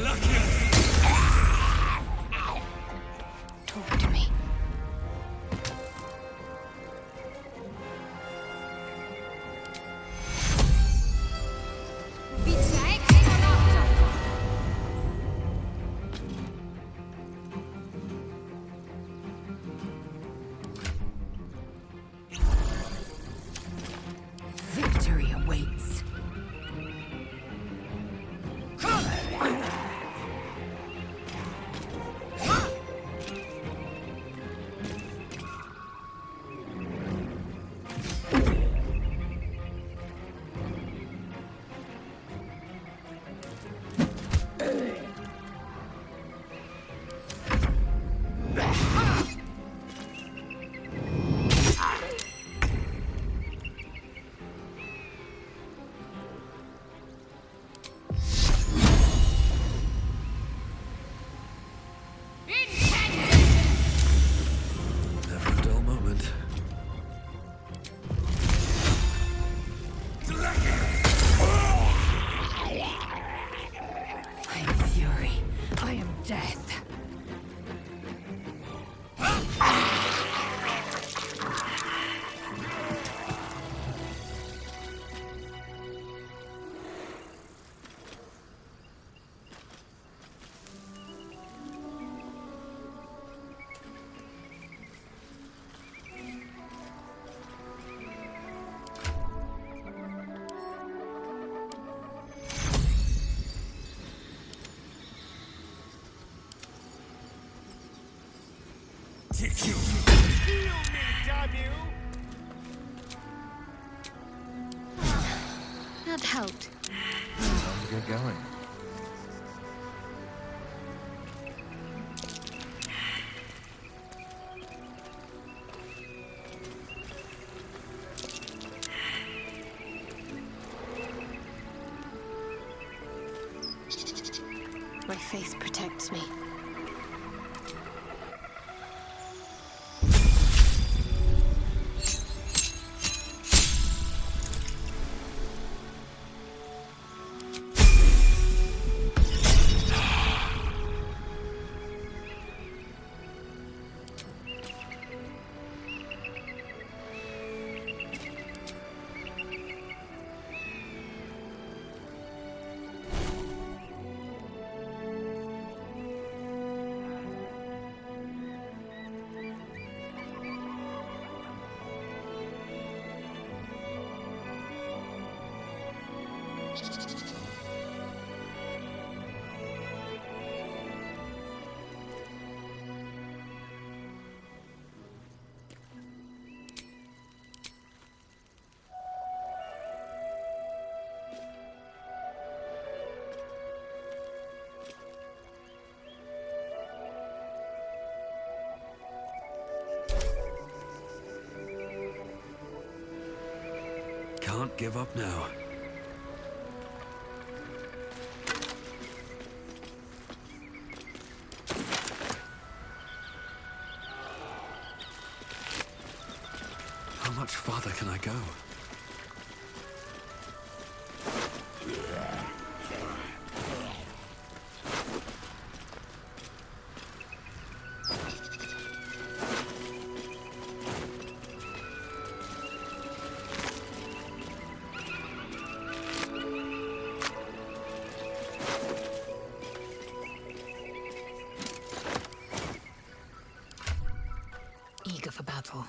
Lucky! death. Did you feel me, damn you? That helped. Time to get going. My faith protects me. Can't give up now. How much farther can I go? Eager for battle.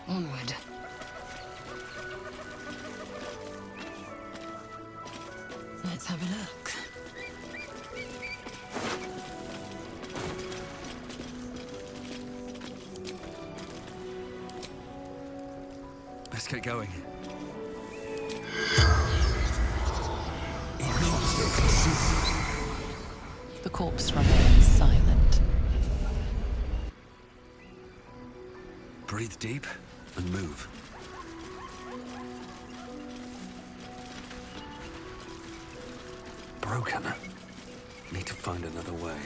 Onward. Let's have a look. Let's get going. The corpse remains silent. Breathe deep and move. Broken. Need to find another way.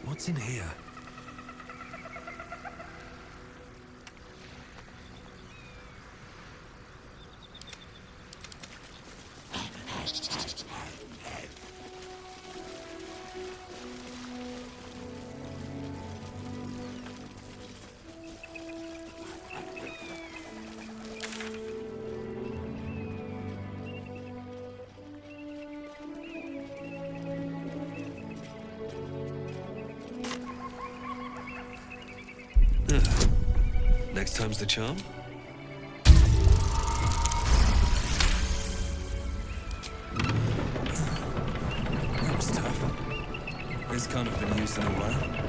What's in here? Next time's the charm? That was tough. This can't have been used in a while.